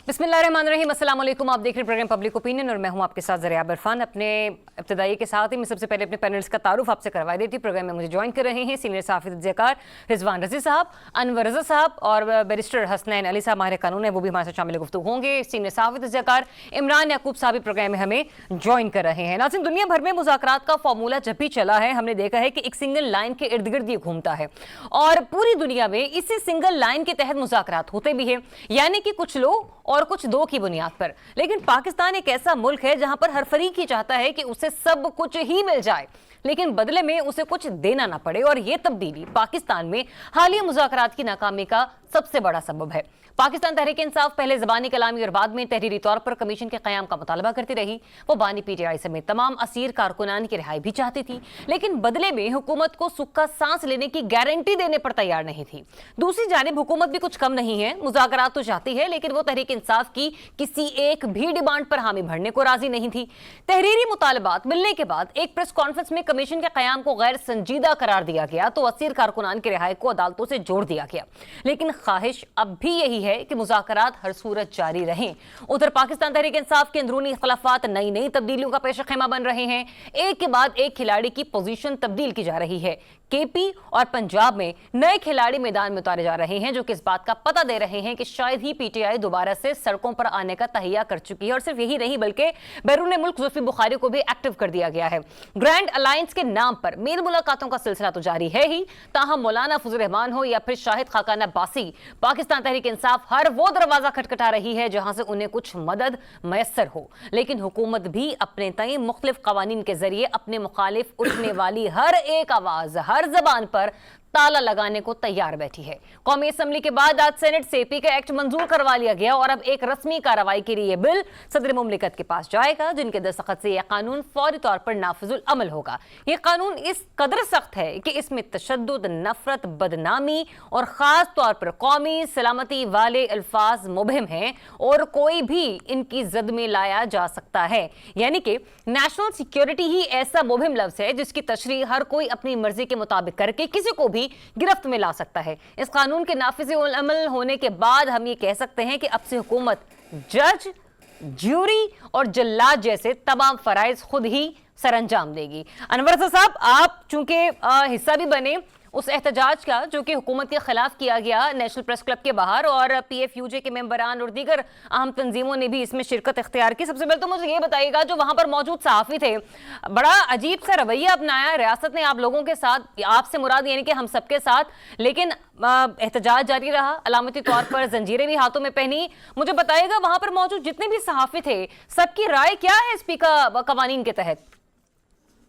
बिस्मिल्लाहिर्रहमानिर्रहीम, अस्सलाम वालेकुम। आप देख रहे हैं प्रोग्राम पब्लिक ओपिनियन और मैं हूं आपके साथ ज़रिया इरफान। अपने इब्तिदाई के साथ ही मैं सबसे पहले अपने पैनलिस्ट का तारुफ आपसे करवा देती हूँ। प्रोग्राम में मुझे ज्वाइन कर रहे हैं सीनियर सहाफ़ी तजज़ियाकार रिजवान रज़ी साहब, अनवर रज़ा साहब और बैरिस्टर हसनैन अली साहब माहिर कानून है, वो भी हमारे साथ शामिल गुफ्तगू होंगे। सीनियर सहाफ़ी तजज़ियाकार इमरान याकूब साहब भी प्रोग्राम में हमें ज्वाइन कर रहे हैं। नाज़रीन, दुनिया भर में मुज़ाकरात का फॉर्मूला जब भी चला है, हमने देखा है कि एक सिंगल लाइन के इर्द गिर्द ये घूमता है और पूरी दुनिया में इसी सिंगल लाइन के तहत मुज़ाकरात होते भी हैं, यानी कि कुछ लो और कुछ दो की बुनियाद पर। लेकिन पाकिस्तान एक ऐसा मुल्क है जहां पर हर फरीक ही चाहता है कि उसे सब कुछ ही मिल जाए, लेकिन बदले में उसे कुछ देना ना पड़े। और यह तब्दीली पाकिस्तान में हालिया मुज़ाकरात की नाकामी का सबसे बड़ा सबब है। पाकिस्तान तहरीक इंसाफ पहले ज़बानी कलामी और बाद में तहरीरी तौर पर कमीशन के क़याम का मुतालबा करती रही। वो बानी पीटीआई समेत तमाम असीर कारकुनान की रिहाई भी चाहती थी, लेकिन बदले में हुकूमत को सुख का सांस लेने की गारंटी देने पर तैयार नहीं थी। दूसरी जानिब हुकूमत भी कुछ कम नहीं है, मुज़ाकरात तो चाहती है, लेकिन वो तहरीक इंसाफ की किसी एक भी डिमांड पर हामी भरने को राजी नहीं थी। तहरीरी मुतालबात मिलने के बाद एक प्रेस कॉन्फ्रेंस में कमीशन के क़याम को गैर संजीदा करार दिया गया तो असीर कारकुनान की रिहाई को अदालतों से जोड़ दिया गया। लेकिन ख्वाहिश अब भी यही है कि मुज़ाकरात हर सूरत जारी रहें। उधर पाकिस्तान तहरीक इंसाफ के अंदरूनी इख्तिलाफात नई नई तब्दीलियों का पेश खेमा बन रहे हैं। एक के बाद एक खिलाड़ी की पोजीशन तब्दील की जा रही है। केपी और पंजाब में नए खिलाड़ी मैदान में उतारे जा रहे हैं, जो कि इस बात का पता दे रहे हैं कि शायद ही पीटीआई दोबारा से सड़कों पर आने का तहिया कर चुकी है। और सिर्फ यही नहीं, बल्कि बैरून मुल्क जुल्फी बुखारी को भी एक्टिव कर दिया गया है। ग्रैंड अलायंस के नाम पर मेल मुलाकातों का सिलसिला तो जारी है ही, ताहम मौलाना फजल रहमान हो या फिर शाहिद खाकान अब्बासी, पाकिस्तान तहरीक इंसाफ हर वो दरवाजा खटखटा रही है जहां से उन्हें कुछ मदद मैसर हो। लेकिन हुकूमत भी अपने तय मुख्तलिफ कवानीन के जरिए अपने मुखालिफ उठने वाली हर एक आवाज, हर जबान पर ताला लगाने को तैयार बैठी है। कौमी असम्बली के बाद आज सेनेट से एपी का एक्ट मंजूर करवा लिया गया और अब एक रस्मी कार्रवाई के लिए बिल सदर मुमलिकत के पास जाएगा, जिनके दस्तखत से यह कानून फौरी तौर पर नाफिजुल अमल होगा। यह कानून इस कदर सख्त है कि इसमें तशद्दुद, नफरत, बदनामी और खास तौर पर कौमी सलामती वाले अल्फाज मुबहिम हैं और कोई भी इनकी जद में लाया जा सकता है। यानी कि नेशनल सिक्योरिटी ही ऐसा मुबहिम लफ्ज है जिसकी तशरीह हर कोई अपनी मर्जी के मुताबिक करके किसी को भी गिरफ्त में ला सकता है। इस कानून के नाफिज़ अमल होने के बाद हम ये कह सकते हैं कि अब से हुकूमत जज, ज्यूरी और जल्लाद जैसे तमाम फराइज खुद ही सरअंजाम देगी। अनवर साहब, आप चूंकि हिस्सा भी बने उस एहतजाज का जो कि हुकूमत के खिलाफ किया गया नेशनल प्रेस क्लब के बाहर, और PFUJ के मेंबरान और दीगर अहम तंजीमों ने भी इसमें शिरकत इख्तियार की। सबसे पहले तो मुझे ये बताइएगा, जो वहां पर मौजूद सहाफ़ी थे, बड़ा अजीब सा रवैया अपनाया रियासत ने आप लोगों के साथ, आपसे मुराद यानी कि हम सबके साथ, लेकिन एहतजाज जारी रहा, अलामती तौर पर जंजीरें भी हाथों में पहनी। मुझे बताइएगा, वहां पर मौजूद जितने भी सहाफ़ी थे, सबकी राय क्या है स्पीकर कवानीन के तहत?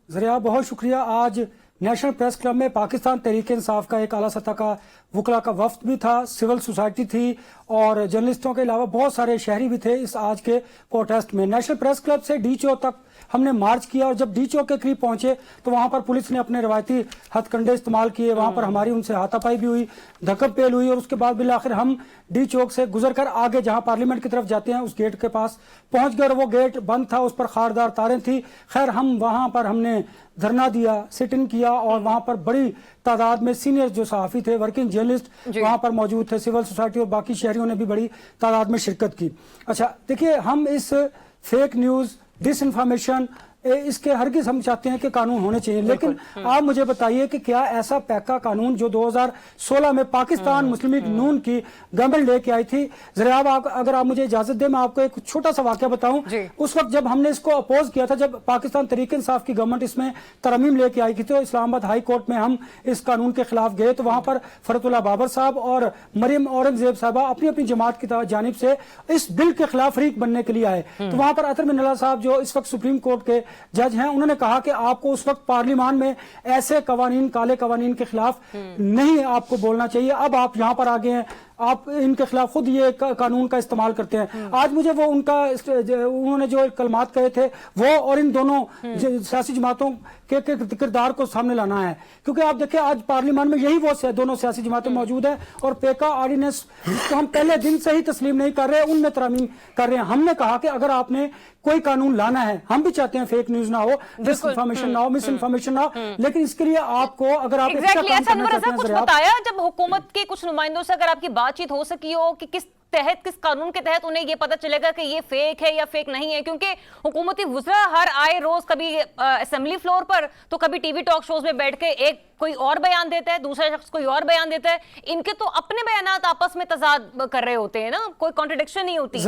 ज़रिया, बहुत शुक्रिया। आज नेशनल प्रेस क्लब में पाकिस्तान तहरीक इंसाफ का एक आला सतह का वकला का वफ्द भी था, सिविल सोसाइटी थी और जर्नलिस्टों के अलावा बहुत सारे शहरी भी थे इस आज के प्रोटेस्ट में। नेशनल प्रेस क्लब से डी चौक तक हमने मार्च किया और जब डी चौक के करीब पहुंचे तो वहां पर पुलिस ने अपने रवायती हथकंडे इस्तेमाल किए। वहां पर हमारी उनसे हाथापाई भी हुई, धक्कम पेल हुई और उसके बाद बिल आखिर हम डी चौक से गुजर कर आगे जहां पार्लियामेंट की तरफ जाते हैं उस गेट के पास पहुंच गए और वो गेट बंद था, उस पर खारदार तारें थी। खैर, हम वहां पर हमने धरना दिया, सिट इन किया और वहां पर बड़ी तादाद में सीनियर जो सहाफ़ी थे, वर्किंग जर्नलिस्ट वहां पर मौजूद थे, सिविल सोसाइटी और बाकी शहरियों ने भी बड़ी तादाद में शिरकत की। अच्छा देखिए, हम इस फेक न्यूज़, डिस इन्फॉर्मेशन, इसके हरगिज़ हम चाहते हैं कि कानून होने चाहिए, लेकिन आप मुझे बताइए कि क्या ऐसा पैका कानून जो 2016 में पाकिस्तान मुस्लिम लीग नून की गवर्नमेंट लेके आई थी, जरा अगर आप मुझे इजाजत दें मैं आपको एक छोटा सा वाकया बताऊं। उस वक्त जब हमने इसको अपोज किया था, जब पाकिस्तान तहरीक इंसाफ की गवर्नमेंट इसमें तरमीम लेके आई थी, तो इस्लामाबाद हाई कोर्ट में हम इस कानून के खिलाफ गए तो वहां पर फरतुल्लाह बाबर साहब और मरियम औरंगजेब साहबा अपनी अपनी जमात की जानिब से इस बिल के खिलाफ फरीक बनने के लिए आए। तो वहां पर अतर मिनल्ला साहब जो इस वक्त सुप्रीम कोर्ट के जज हैं, उन्होंने कहा कि आपको उस वक्त पार्लियामान में ऐसे कवानीन, काले कवानीन के खिलाफ नहीं आपको बोलना चाहिए। अब आप यहां पर आ गए हैं, आप इनके खिलाफ खुद ये कानून का इस्तेमाल करते हैं। आज मुझे वो उन्होंने जो कलमात कहे थे वो और इन दोनों सियासी जमातों के किरदार को सामने लाना है, क्योंकि आप देखिए आज पार्लियामेंट में यही वो दोनों सियासी जमातें मौजूद है और पेका ऑर्डिनेंस जिसको हम पहले दिन से ही तस्लीम नहीं कर रहे, उनमें तरमीम कर रहे हैं। हमने कहा कि अगर आपने कोई कानून लाना है, हम भी चाहते हैं फेक न्यूज ना हो, डिस इन्फॉर्मेशन ना हो, मिस इन्फॉर्मेशन ना हो, लेकिन इसके लिए आपको अगर आप कुछ बताया जब हुकूमत के कुछ नुमाइंदों से अगर आपकी बातचीत हो सकी हो कि किस तहत, किस कानून के तहत उन्हें ये पता चलेगा कि ये फेक है या फेक नहीं है? क्योंकि हुकूमती वुज़रा हर आए रोज कभी असेंबली फ्लोर पर तो कभी टीवी टॉक शोज में बैठ के एक कोई और बयान देता है, दूसरा शख्स कोई और बयान देता है। इनके तो अपने बयानात आपस में तजाद कर रहे होते हैं ना, कोई कॉन्ट्रडिक्शन नहीं होती।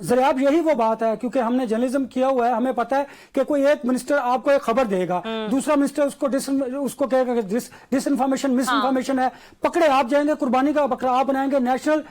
ज़रियाब यही वो बात है, क्योंकि हमने जर्नलिज्म किया हुआ है, हमें पता है कि कोई एक मिनिस्टर आपको एक खबर देगा, दूसरा मिनिस्टर उसको कहेगा कि डिस इन्फॉर्मेशन, मिस इन्फॉर्मेशन है, पकड़े आप जाएंगे, कुर्बानी का बकरा आप बनाएंगे। नेशनल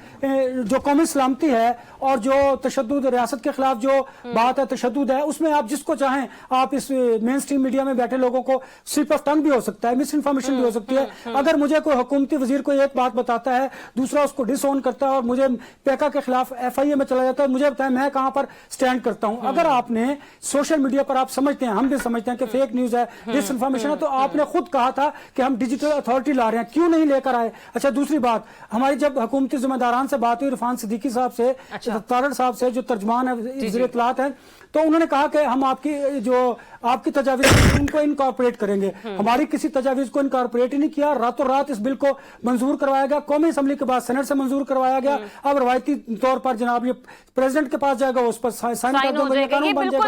जो कौमी सलामती है और जो तशद्दुद, रियासत के खिलाफ जो बात है, तशद्दुद है, उसमें आप जिसको चाहें आप इस मेन स्ट्रीम मीडिया में बैठे लोगों को स्लिप ऑफ टंग भी हो सकता है, मिस इन्फॉर्मेशन भी हो सकती है। अगर मुझे कोई हुकूमती वजीर को एक बात बताता है, दूसरा उसको डिसऑन करता है और मुझे पेका के खिलाफ FIA में चला जाता है, मुझे बताएं मैं कहां पर स्टैंड करता हूं। अगर आपने सोशल मीडिया पर, आप समझते हैं, हम भी समझते हैं कि फेक न्यूज है, डिस इन्फॉर्मेशन है, तो आपने खुद कहा था कि हम डिजिटल अथॉरिटी ला रहे हैं, क्यों नहीं लेकर आए? अच्छा, दूसरी बात, हमारी जब हुकूमती जिम्मेदारान से बात हुई, इरफान सिद्दीकी साहब से, तारड़ साहब से, जो तर्जमान है वज़ीर इत्तलात है, तो उन्होंने कहा कि हम आपकी तजावीज़ उनको इनकॉर्पोरेट करेंगे। हमारी किसी तजावीज़ को इनकॉर्पोरेट ही नहीं किया, रातों रात इस बिल को मंजूर करवाया गया, कौमी असम्बली के बाद सेनेट से मंजूर करवाया गया। अब रवायती तौर पर जनाब ये प्रेसिडेंट के पास जाएगा, उस पर साइन कर हो जाएगा।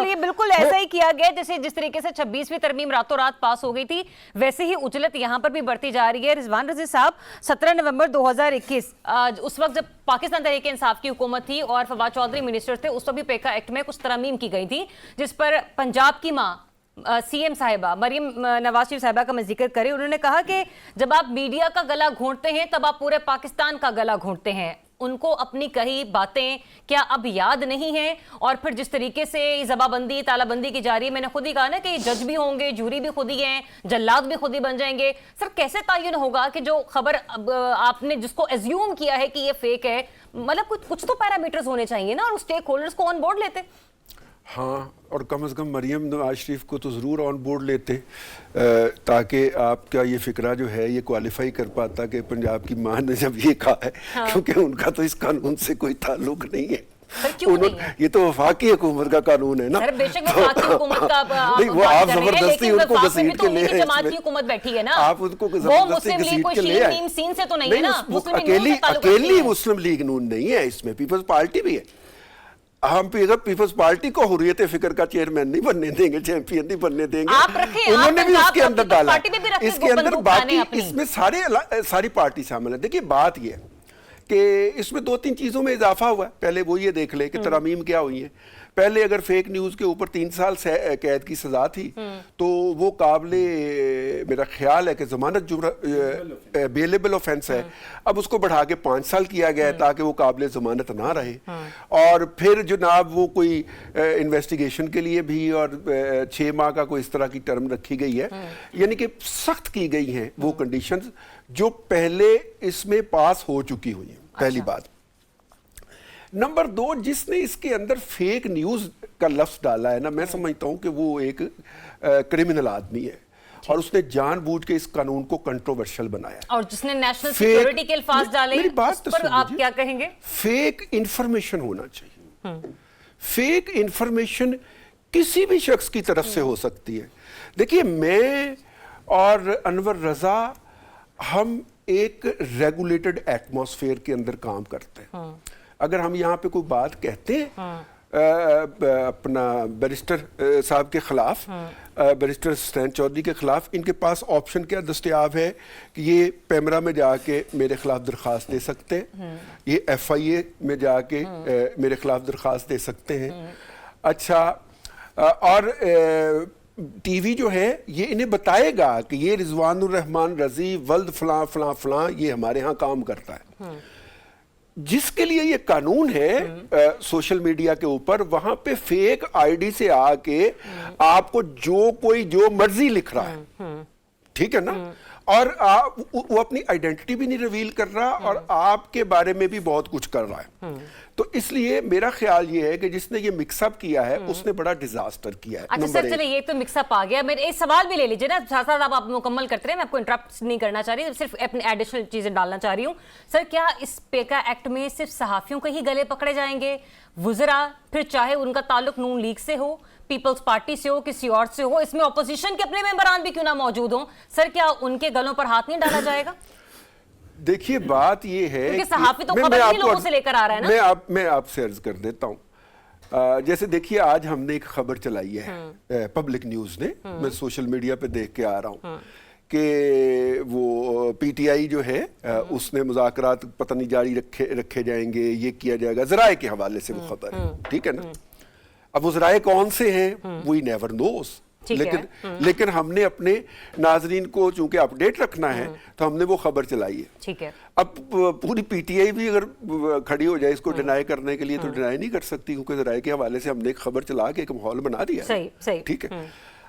ये बिल्कुल ऐसा ही किया गया जैसे जिस तरीके से 26वीं तरमीम रातों रात पास हो गई थी, वैसे ही उजलत यहाँ पर भी बढ़ती जा रही है। रिजवान रज़ी साहब, 17 नवंबर 2021 उस वक्त जब पाकिस्तान तहरीक इंसाफ की हुकूमत थी और फवाद चौधरी मिनिस्टर थे, उस वक्त भी पेका एक्ट में कुछ तरमीम की गई थी, जिस पर पंजाब की मां CM साहिबा मरियम नवाज शरीफ साहिबा का मैं जिक्र करें, उन्होंने कहा कि जब आप मीडिया का गला घोंटते हैं तब आप पूरे पाकिस्तान का गला घोंटते हैं। उनको अपनी कही बातें क्या अब याद नहीं है? और फिर जिस तरीके से जबाबंदी, तालाबंदी की जा रही है, मैंने खुद ही कहा ना कि जज भी होंगे, जूरी भी खुद ही हैं, जल्लाद भी खुद ही बन जाएंगे। सर, कैसे तायुन होगा कि जो खबर आपने जिसको एज्यूम किया है कि ये फेक है, मतलब कुछ तो पैरामीटर्स होने चाहिए ना, और स्टेक होल्डर्स को ऑन बोर्ड लेते। हाँ, और कम से कम मरियम नवाज शरीफ को तो ज़रूर ऑन बोर्ड लेते, ताकि आपका ये फिक्रा जो है ये क्वालिफाई कर पाता कि पंजाब की मां ने जब ये कहा है। हाँ। क्योंकि उनका तो इस कानून से कोई ताल्लुक नहीं है। ये तो वफाकी हुकूमत का कानून है ना। सर, बेशक वफाकी हुकूमत का नहीं, वो आप जबरदस्ती उनको घसीट के ले जमात की हुकूमत बैठी है ना, आप उनको जबरदस्ती घसीट के ले आए। सीन से तो नहीं है ना, अकेली मुस्लिम लीग नून नहीं है, इसमें पीपल्स पार्टी भी है। हम पीपल्स पार्टी को हुर्रियत फिक्र का चेयरमैन नहीं बनने देंगे, चैंपियन नहीं बनने देंगे। उन्होंने भी उसके अंदर डाला, इसके अंदर बाकी इसमें सारी पार्टी शामिल है। देखिए, बात ये कि इसमें 2-3 चीज़ों में इजाफा हुआ है। पहले वो ये देख ले कि तरामीम क्या हुई है। पहले अगर फेक न्यूज़ के ऊपर 3 साल कैद की सज़ा थी तो वो काबिले, मेरा ख्याल है कि ज़मानत बेलेबल ऑफेंस है। अब उसको बढ़ा के 5 साल किया गया है ताकि वो काबिले ज़मानत ना रहे। और फिर जनाब वो कोई इन्वेस्टिगेशन के लिए भी और 6 माह का कोई इस तरह की टर्म रखी गई है, यानी कि सख्त की गई हैं वो कंडीशंस जो पहले इसमें पास हो चुकी हुई हैं। पहली बात। नंबर 2, जिसने इसके अंदर फेक न्यूज़ का लफ्ज़ डाला है ना, मैं समझता हूं कि वो एक क्रिमिनल आदमी है और उसने जानबूझ के इस कानून को कंट्रोवर्शियल बनाया। और जिसने नेशनल सिक्योरिटी के अल्फाज डाले, मेरी बात तो पर आप क्या कहेंगे? फेक इंफॉर्मेशन होना चाहिए। फेक इंफॉर्मेशन किसी भी शख्स की तरफ से हो सकती है। देखिए, मैं और अनवर रजा हम एक रेगुलेटेड एटमॉस्फेयर के अंदर काम करते हैं। अगर हम यहाँ पे कोई बात कहते हैं अपना बैरिस्टर साहब के खिलाफ, बैरिस्टर सैन चौधरी के खिलाफ, इनके पास ऑप्शन क्या दस्तयाब है कि ये पैमरा में जाके मेरे खिलाफ दरख्वास्त दे सकते हैं, ये FIA में जाके मेरे खिलाफ दरख्वास्त दे सकते हैं। अच्छा, और TV जो है ये इन्हें बताएगा कि ये रिजवानुर रहमान रजी वल्द फलां फलां फलां ये हमारे यहाँ काम करता है। जिसके लिए ये कानून है सोशल मीडिया के ऊपर, वहां पे फेक ID से आके आपको जो मर्जी लिख रहा है, ठीक है ना, और वो अपनी आइडेंटिटी भी नहीं रिवील कर रहा और आपके बारे में भी बहुत कुछ कर रहा है। तो इसलिए मेरा ख्याल ये है कि जिसने ये मिक्सअप किया है उसने बड़ा डिजास्टर किया है। अच्छा सर, चलिए, ये तो मिक्सअप आ गया। मेरे एक सवाल भी ले लीजिए ना, साथ साथ आप मुकम्मल करते रहे, मैं आपको इंटरप्ट नहीं करना चाह रही, सिर्फ अपनी एडिशनल चीजें डालना चाह रही हूँ। सर, क्या इस पेका एक्ट में सिर्फ सहाफियों के ही गले पकड़े जाएंगे? वुज़रा, फिर चाहे उनका ताल्लुक नून लीग से हो, पीपल्स पार्टी से हो, किसी और से हो, इसमें ऑपोजिशन के अपने मेंबरान भी क्यों ना मौजूद हो, सर, क्या उनके गलों पर हाथ नहीं डाला जाएगा? देखिए बात ये है क्योंकि कि सहाफी तो मैं खबर आपको ही लोगों से लेकर आ रहा है ना। मैं आपसे अर्ज कर देता हूँ। जैसे देखिए आज हमने एक खबर चलाई है पब्लिक न्यूज ने, मैं सोशल मीडिया पे देख के आ रहा हूँ कि वो पीटीआई जो है उसने मुज़ाकरात पता नहीं जारी रखे जाएंगे, ये किया जाएगा, ज़राए के हवाले से वो खबर है, ठीक है ना। अब वो ज़राए कौन से हैं वी नेवर नोस, लेकिन हमने अपने नाजरीन को चूंकि अपडेट रखना है तो हमने वो खबर चलाई है। ठीक है, अब पूरी पीटीआई भी अगर खड़ी हो जाए इसको डिनाई करने के लिए तो डिनाई नहीं कर सकती, क्योंकि ज़राए के हवाले से हमने एक खबर चला के एक माहौल बना दिया। सही, ठीक है।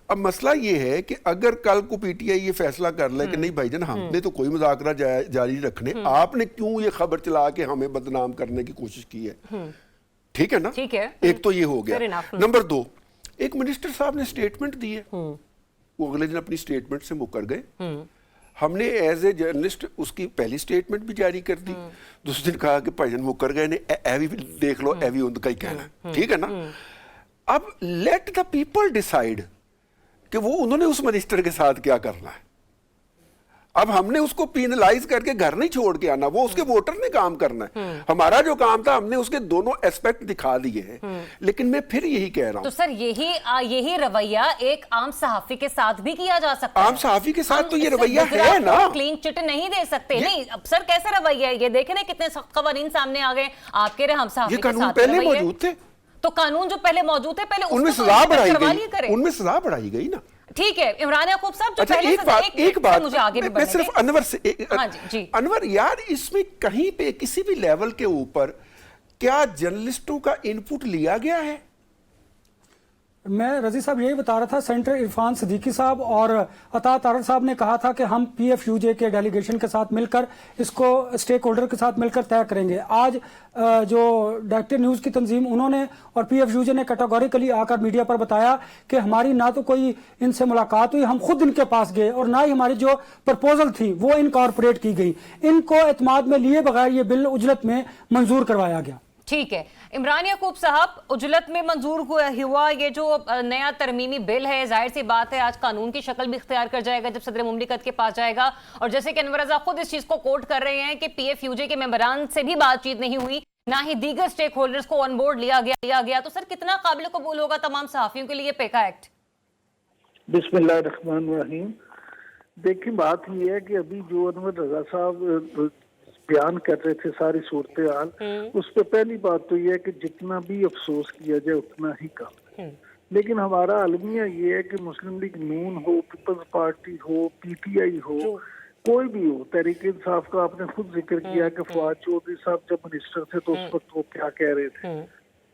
अब मसला ये है कि अगर कल को पीटीआई ये फैसला कर ले कि नहीं भाईजान हमने तो कोई मुज़ाकरा जारी रखने, आपने क्यों ये खबर चला के हमें बदनाम करने की कोशिश की है, ठीक है ना। ठीक है, एक तो ये हो गया। नंबर 2, एक मिनिस्टर साहब ने स्टेटमेंट दी है, वो अगले दिन अपनी स्टेटमेंट से मुकर गए। हमने एज ए जर्नलिस्ट उसकी पहली स्टेटमेंट भी जारी कर दी, दूसरे दिन कहा कि भाईजान मुकर गए ने, एवी देख लो, एवी उनका ही कहना, ठीक है ना। अब लेट द पीपल डिसाइड कि वो उन्होंने उस मिनिस्टर के साथ क्या करना है। अब हमने उसको पीनलाइज करके घर नहीं छोड़ के आना, वो उसके वोटर ने काम करना है। हमारा जो काम था हमने उसके दोनों एस्पेक्ट दिखा दिए हैं। लेकिन मैं फिर यही कह रहा हूं, तो सर यही रवैया एक आम सहाफी के साथ भी किया जा सकता है। आम सहाफी के साथ तो ये रवैया है ना, क्लीन चिट नहीं दे सकते। नहीं अब सर कैसे रवैया है ये, देखे ना कितने सख्त कवानीन सामने आ गए आपके रहे हम सहाफी ये के कानून साथ पहले मौजूद थे, तो कानून जो पहले मौजूद थे पहले उनमें उसको सजा तो बढ़ाई करवा गई, लिया करें। उनमें सजा बढ़ाई गई ना। ठीक है इमरान याकूब साहब, जो अच्छा पहले एक बात मुझे आगे भी मैं सिर्फ अनवर से हाँ जी। अनवर यार, इसमें कहीं पे किसी भी लेवल के ऊपर क्या जर्नलिस्टों का इनपुट लिया गया है? मैं रजी साहब यही बता रहा था, सेंटर इरफान सिद्दीकी साहब और अता तारड़ साहब ने कहा था कि हम पीएफयूजे के डेलीगेशन के साथ मिलकर इसको स्टेक होल्डर के साथ मिलकर तय करेंगे। आज जो डायरेक्टर न्यूज़ की तंजीम उन्होंने और पीएफयूजे ने कैटेगोरिकली आकर मीडिया पर बताया कि हमारी ना तो कोई इनसे मुलाकात हुई, हम खुद इनके पास गए, और ना ही हमारी जो प्रपोजल थी वो इनकॉर्पोरेट की गई। इनको एतमाद में लिए बगैर ये बिल उजलत में मंजूर करवाया गया। ठीक है इमरान याकूब साहब, उजलत में मंजूर हुआ ये जो नया तरमीमी बिल है, जाहिर सी बात है आज कानून की शक्ल भी इख्तियार कर जाएगा जब सदर मुमलिकत के पास जाएगा। और जैसे कि अनवर रज़ा खुद इस चीज को कोट कर रहे हैं कि पीएफयूजे के मेंबरान से भी बातचीत नहीं हुई, ना ही दीगर स्टेक होल्डर्स को ऑन बोर्ड लिया गया। तो सर कितना काबिल कबूल होगा तमाम सहाफियों के लिए पेका एक्ट? बिस्मिल्लाहिर्रहमानिर्रहीम। देखिए बात यह है कि अभी जो अनवर रज़ा साहब बयान कर रहे थे सारी सूरत हाल, उस पर पहली बात तो यह है कि जितना भी अफसोस किया जाए उतना ही कम है। लेकिन हमारा अलमिया ये है कि मुस्लिम लीग नून हो, पीपल्स पार्टी हो, पीटीआई हो, कोई भी हो, तहरीक इंसाफ का आपने खुद जिक्र किया कि फवाद चौधरी साहब जब मिनिस्टर थे तो उस वक्त वो क्या कह रहे थे,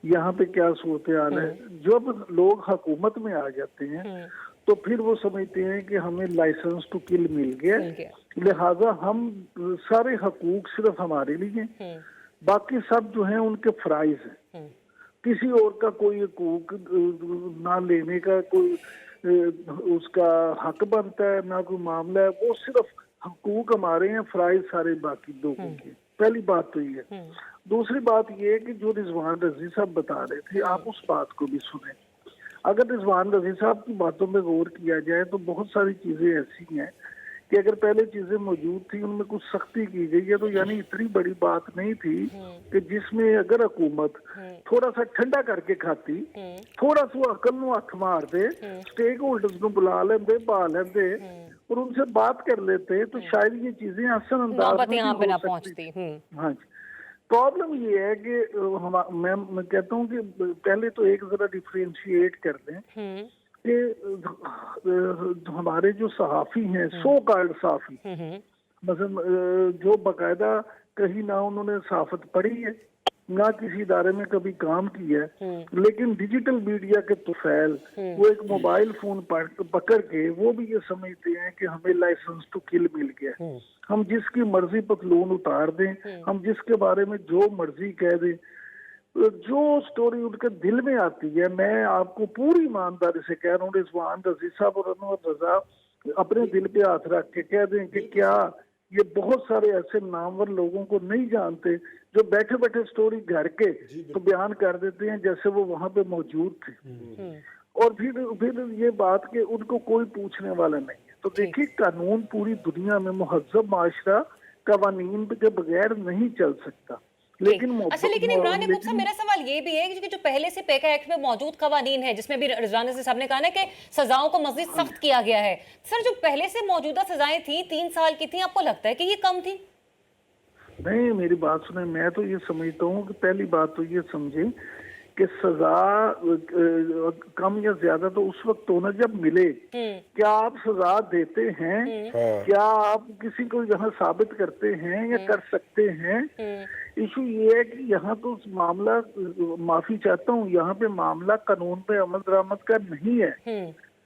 यहाँ पे क्या सूरत हाल है। जब लोग हुकूमत में आ जाते हैं तो फिर वो समझते हैं कि हमें लाइसेंस टू किल मिल गया, लिहाजा हम सारे हकूक सिर्फ हमारे लिए, बाकी सब जो है उनके फराइज हैं, किसी और का कोई हकूक ना लेने का कोई उसका हक बनता है ना कोई मामला है, वो सिर्फ हकूक हमारे हैं, फराइज सारे बाकी लोगों के। पहली बात तो ये है। दूसरी बात ये है कि जो रिजवान रजी साहब बता रहे थे, आप उस बात को भी सुने। अगर रिजवान रजी साहब की बातों में गौर किया जाए तो बहुत सारी चीजें ऐसी हैं कि अगर पहले चीजें मौजूद थी उनमें कुछ सख्ती की गई है, तो यानी इतनी बड़ी बात नहीं थी कि जिसमें अगर हुकूमत थोड़ा सा ठंडा करके खाती, थोड़ा सा अकल ਨੂੰ हथ मार दे, स्टेक होल्डर्स को बुला लेंदे, बहा लेंदे और उनसे बात कर लेते तो शायद ये चीजें असर अंदाज में यहाँ पे ना हो पहुंचती। हाँ जी। प्रॉब्लम ये है कि मैं कहता हूँ कि पहले तो एक जरा डिफरेंशिएट कर दें कि हमारे जो सहाफी हैं, सो कॉल्ड सहाफी, मतलब जो बाकायदा कहीं ना उन्होंने सहाफत पढ़ी है ना किसी इदारे में कभी काम किया है, लेकिन डिजिटल मीडिया के तुफैल वो एक मोबाइल फोन पकड़ के वो भी ये समझते हैं कि हमें लाइसेंस टू किल मिल गया, हम जिसकी मर्जी पतलून उतार दें, हम जिसके बारे में जो मर्जी कह दें, जो स्टोरी उनके दिल में आती है। मैं आपको पूरी ईमानदारी से कह रहा हूँ, रिजवान रजी साहब और अनवर रजा अपने दिल पे हाथ रख के कह दें कि क्या ये बहुत सारे ऐसे नामवर लोगों को नहीं जानते जो बैठे बैठे स्टोरी घर के तो बयान कर देते हैं जैसे वो वहां पे मौजूद थे, और फिर ये बात कि उनको कोई पूछने वाला नहीं है। तो देखिए कानून पूरी दुनिया में मुहज्जब माशरा कवानीन के बगैर नहीं चल सकता। लेकिन अच्छा, लेकिन इमरान याकूब साहब, मेरा सवाल ये भी है कि जो पहले से पेका एक्ट में मौजूद कवानीन है, जिसमें भी रिजवान रज़ी साहब ने कहा ना कि सजाओं को मज़ीद सख्त किया गया है, सर जो पहले से मौजूदा सजाएं थी 3 साल की थी, आपको लगता है कि ये कम थी? नहीं, मेरी बात सुने, मैं तो ये समझता हूँ कि पहली बात तो ये समझे कि सजा कम या ज्यादा तो उस वक्त होना जब मिले। क्या आप सजा देते हैं? क्या आप किसी को यहाँ साबित करते हैं या कर सकते हैं? इशू ये है कि यहाँ तो मामला, माफी चाहता हूँ, यहाँ पे मामला कानून पे अमल दरामद का नहीं है।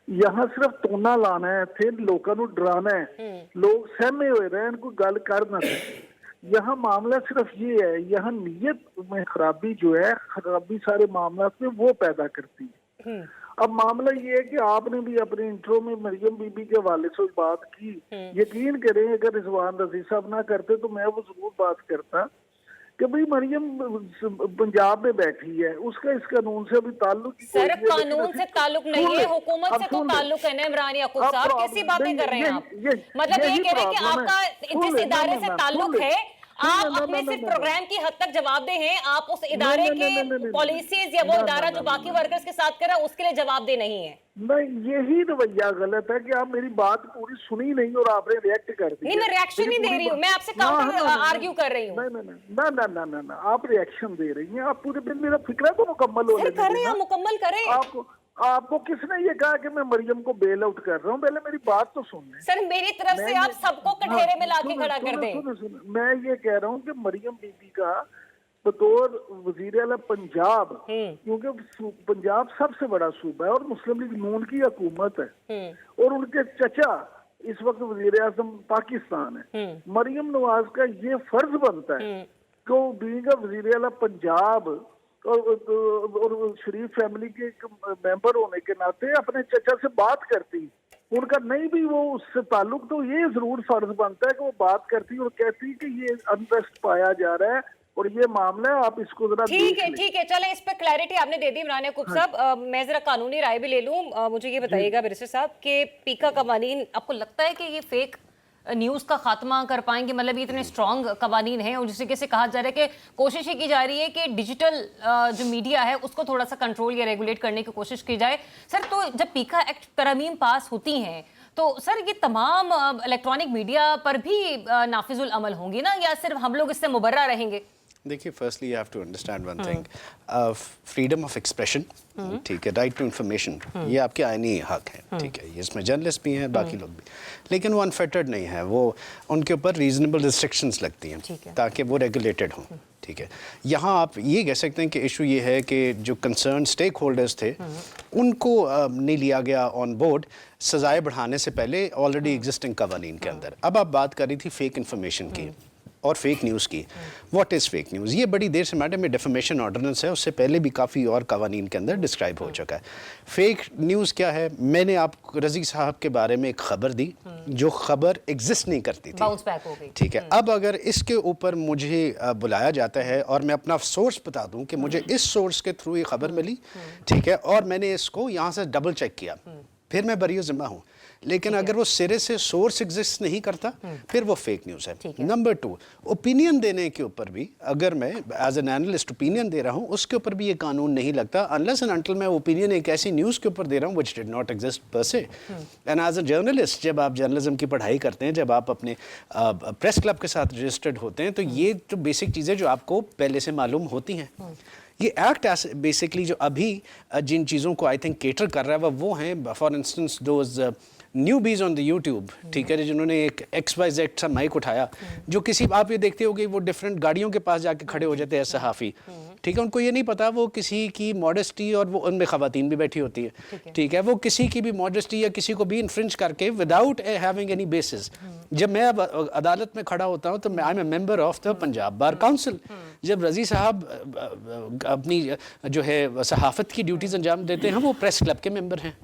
यहाँ सिर्फ तोना लाना है, थे लोगों को डराना है, लोग सहमे हुए रहे, इनको गल कर ना सके। यहाँ मामला सिर्फ ये है, यहाँ नीयत में खराबी जो है, खराबी सारे मामला में वो पैदा करती है। अब मामला ये है कि आपने भी अपने इंट्रो में मरियम बीबी के हवाले से बात की, यकीन करें अगर रिजवान रज़ी साहब ना करते तो मैं वो जरूर बात करता कि भाई मरियम पंजाब में बैठी है, उसका इस कानून से अभी ताल्लुक सर कानून से ताल्लुक नहीं है, हुकूमत से तो ताल्लुक है ना इमरान याकूब साहब, कैसी बातें कर रहे हैं आप? मतलब ये कह रहे हैं कि आपका जिस इदारे से ताल्लुक है, आप अपने सिर्फ प्रोग्राम की हद तक जवाबदेह हैं, आप उस इदारे के पॉलिसीज या वो इदारा जो बाकी वर्कर्स के साथ कर रहा है उसके लिए जवाबदेह नहीं है। नहीं, यही रवैया गलत है कि आप मेरी बात पूरी सुनी नहीं और आपने रिएक्ट कर दिया। नहीं, मैं रिएक्शन नहीं दे रही हूँ, मैं आपसे काउंटर आर्ग्यू कर रही हूँ। ना, आप रिएक्शन दे रही हैं। आप पूरे दिन मेरा फिक्रा तो मुकम्मल हो कर रहे हैं, मुकम्मल करें। आपको किसने ये कहा कि मैं मरियम को बेल आउट कर रहा हूँ? पहले मेरी बात तो सुन लें। सर मेरी तरफ से आप सबको कटघरे में लाके खड़ा कर दें। मैं ये कह रहा हूँ कि मरियम बीबी का बतौर वजीर आला पंजाब, क्योंकि पंजाब सबसे बड़ा सूबा है और मुस्लिम लीग नून की हुकूमत है और उनके चचा इस वक्त वजीर आजम पाकिस्तान है, मरियम नवाज का ये फर्ज बनता है कि वो बीइंग वजीर आला पंजाब और शरीफ फैमिली के मेंबर होने के नाते अपने चचा से बात करती। उनका नहीं भी वो उससे ताल्लुक, तो ये जरूर फर्ज बनता है कि वो बात करती और कहती कि ये अनरेस्ट पाया जा रहा है और ये मामला है, आप इसको जरा ठीक है, चलें, इस पे क्लैरिटी आपने दे दी इमरान याकूब साहब। मैं जरा कानूनी राय भी ले लूं। मुझे ये बताइएगा बैरिस्टर साहब कि पीका कवानीन, आपको लगता है कि ये फेक न्यूज़ का खात्मा कर पाएंगे? मतलब ये इतने स्ट्रॉन्ग कवानीन हैं और जिस तरीके से कहा जा रहा है कि कोशिश ये की जा रही है कि डिजिटल जो मीडिया है उसको थोड़ा सा कंट्रोल या रेगुलेट करने की कोशिश की जाए। सर तो जब पीका एक्ट तरमीम पास होती हैं तो सर ये तमाम इलेक्ट्रॉनिक मीडिया पर भी नाफिजुल अमल होंगी ना, या सिर्फ हम लोग इससे मुबर्रा रहेंगे? देखिए, firstly you have to understand one thing, freedom of expression, ठीक है, राइट टू इन्फॉर्मेशन, ये आपके आईनी हक है, ठीक है, इसमें जर्नलिस्ट भी हैं, बाकी लोग भी, लेकिन वो अनफेटर्ड नहीं है, वो उनके ऊपर रीजनेबल रिस्ट्रिक्शंस लगती हैं ताकि वो रेगुलेटेड हों, ठीक है। यहाँ आप ये कह सकते हैं कि इशू ये है कि जो कंसर्न स्टेक होल्डर्स थे उनको नहीं लिया गया ऑन बोर्ड सजाएं बढ़ाने से पहले ऑलरेडी एग्जिस्टिंग कवानीन के अंदर। अब आप बात कर रही थी फेक इन्फॉर्मेशन की और फेक न्यूज़ की। What is fake news? ये बड़ी देर से मैडम में डिफेमेशन ऑर्डिनेंस है, उससे पहले भी काफ़ी और कवानीन के अंदर डिस्क्राइब हो चुका है। फेक न्यूज़ क्या है? मैंने आपको रज़ी साहब के बारे में एक खबर दी जो खबर एग्जिस्ट नहीं करती थी, बाउंस बैक हो गई, ठीक है। अब अगर इसके ऊपर मुझे बुलाया जाता है और मैं अपना सोर्स बता दूं कि मुझे इस सोर्स के थ्रू ये खबर मिली, ठीक है, और मैंने इसको यहाँ से डबल चेक किया, फिर मैं बरी ज़िम्मा हूँ। लेकिन अगर वो सिरे से सोर्स एग्जिस्ट नहीं करता फिर वो फेक न्यूज़ है। नंबर 2, ओपिनियन देने के ऊपर भी अगर मैं एज एन एनालिस्ट ओपिनियन दे रहा हूँ उसके ऊपर भी ये कानून नहीं लगता अनलेस एंड अनटिल मैं ओपिनियन एक ऐसी न्यूज़ के ऊपर दे रहा हूँ व्हिच डिड नॉट एग्जिस्ट पर से। एंड एज अ जर्नलिस्ट जब आप जर्नलिज्म की पढ़ाई करते हैं, जब आप अपने प्रेस क्लब के साथ रजिस्टर्ड होते हैं, तो ये तो बेसिक चीज़ें जो आपको पहले से मालूम होती हैं। ये एक्ट बेसिकली जो अभी जिन चीज़ों को आई थिंक केटर कर रहा है वो हैं, for instance those newbies on the YouTube, ठीक है, जिन्होंने एक XYZ सा माइक उठाया, जो किसी आप ये देखते हो कि वो डिफरेंट गाड़ियों के पास जाके खड़े हो जाते हैं सहाफ़ी, ठीक है, उनको ये नहीं पता वो किसी की मॉडेस्टी, और वो उनमें ख़वातीन भी बैठी होती है, ठीक है, वो किसी की भी मॉडेस्टी या किसी को भी इन्फ्रिंज करके विदाउट हैविंग एनी बेसिस। जब मैं अब अदालत में खड़ा होता हूँ तो मैं I am a member of the Punjab bar council. जब रज़ी साहब अपनी जो है सहाफ़त की ड्यूटीज़ अंजाम देते हैं वो प्रेस क्लब के मेंबर हैं,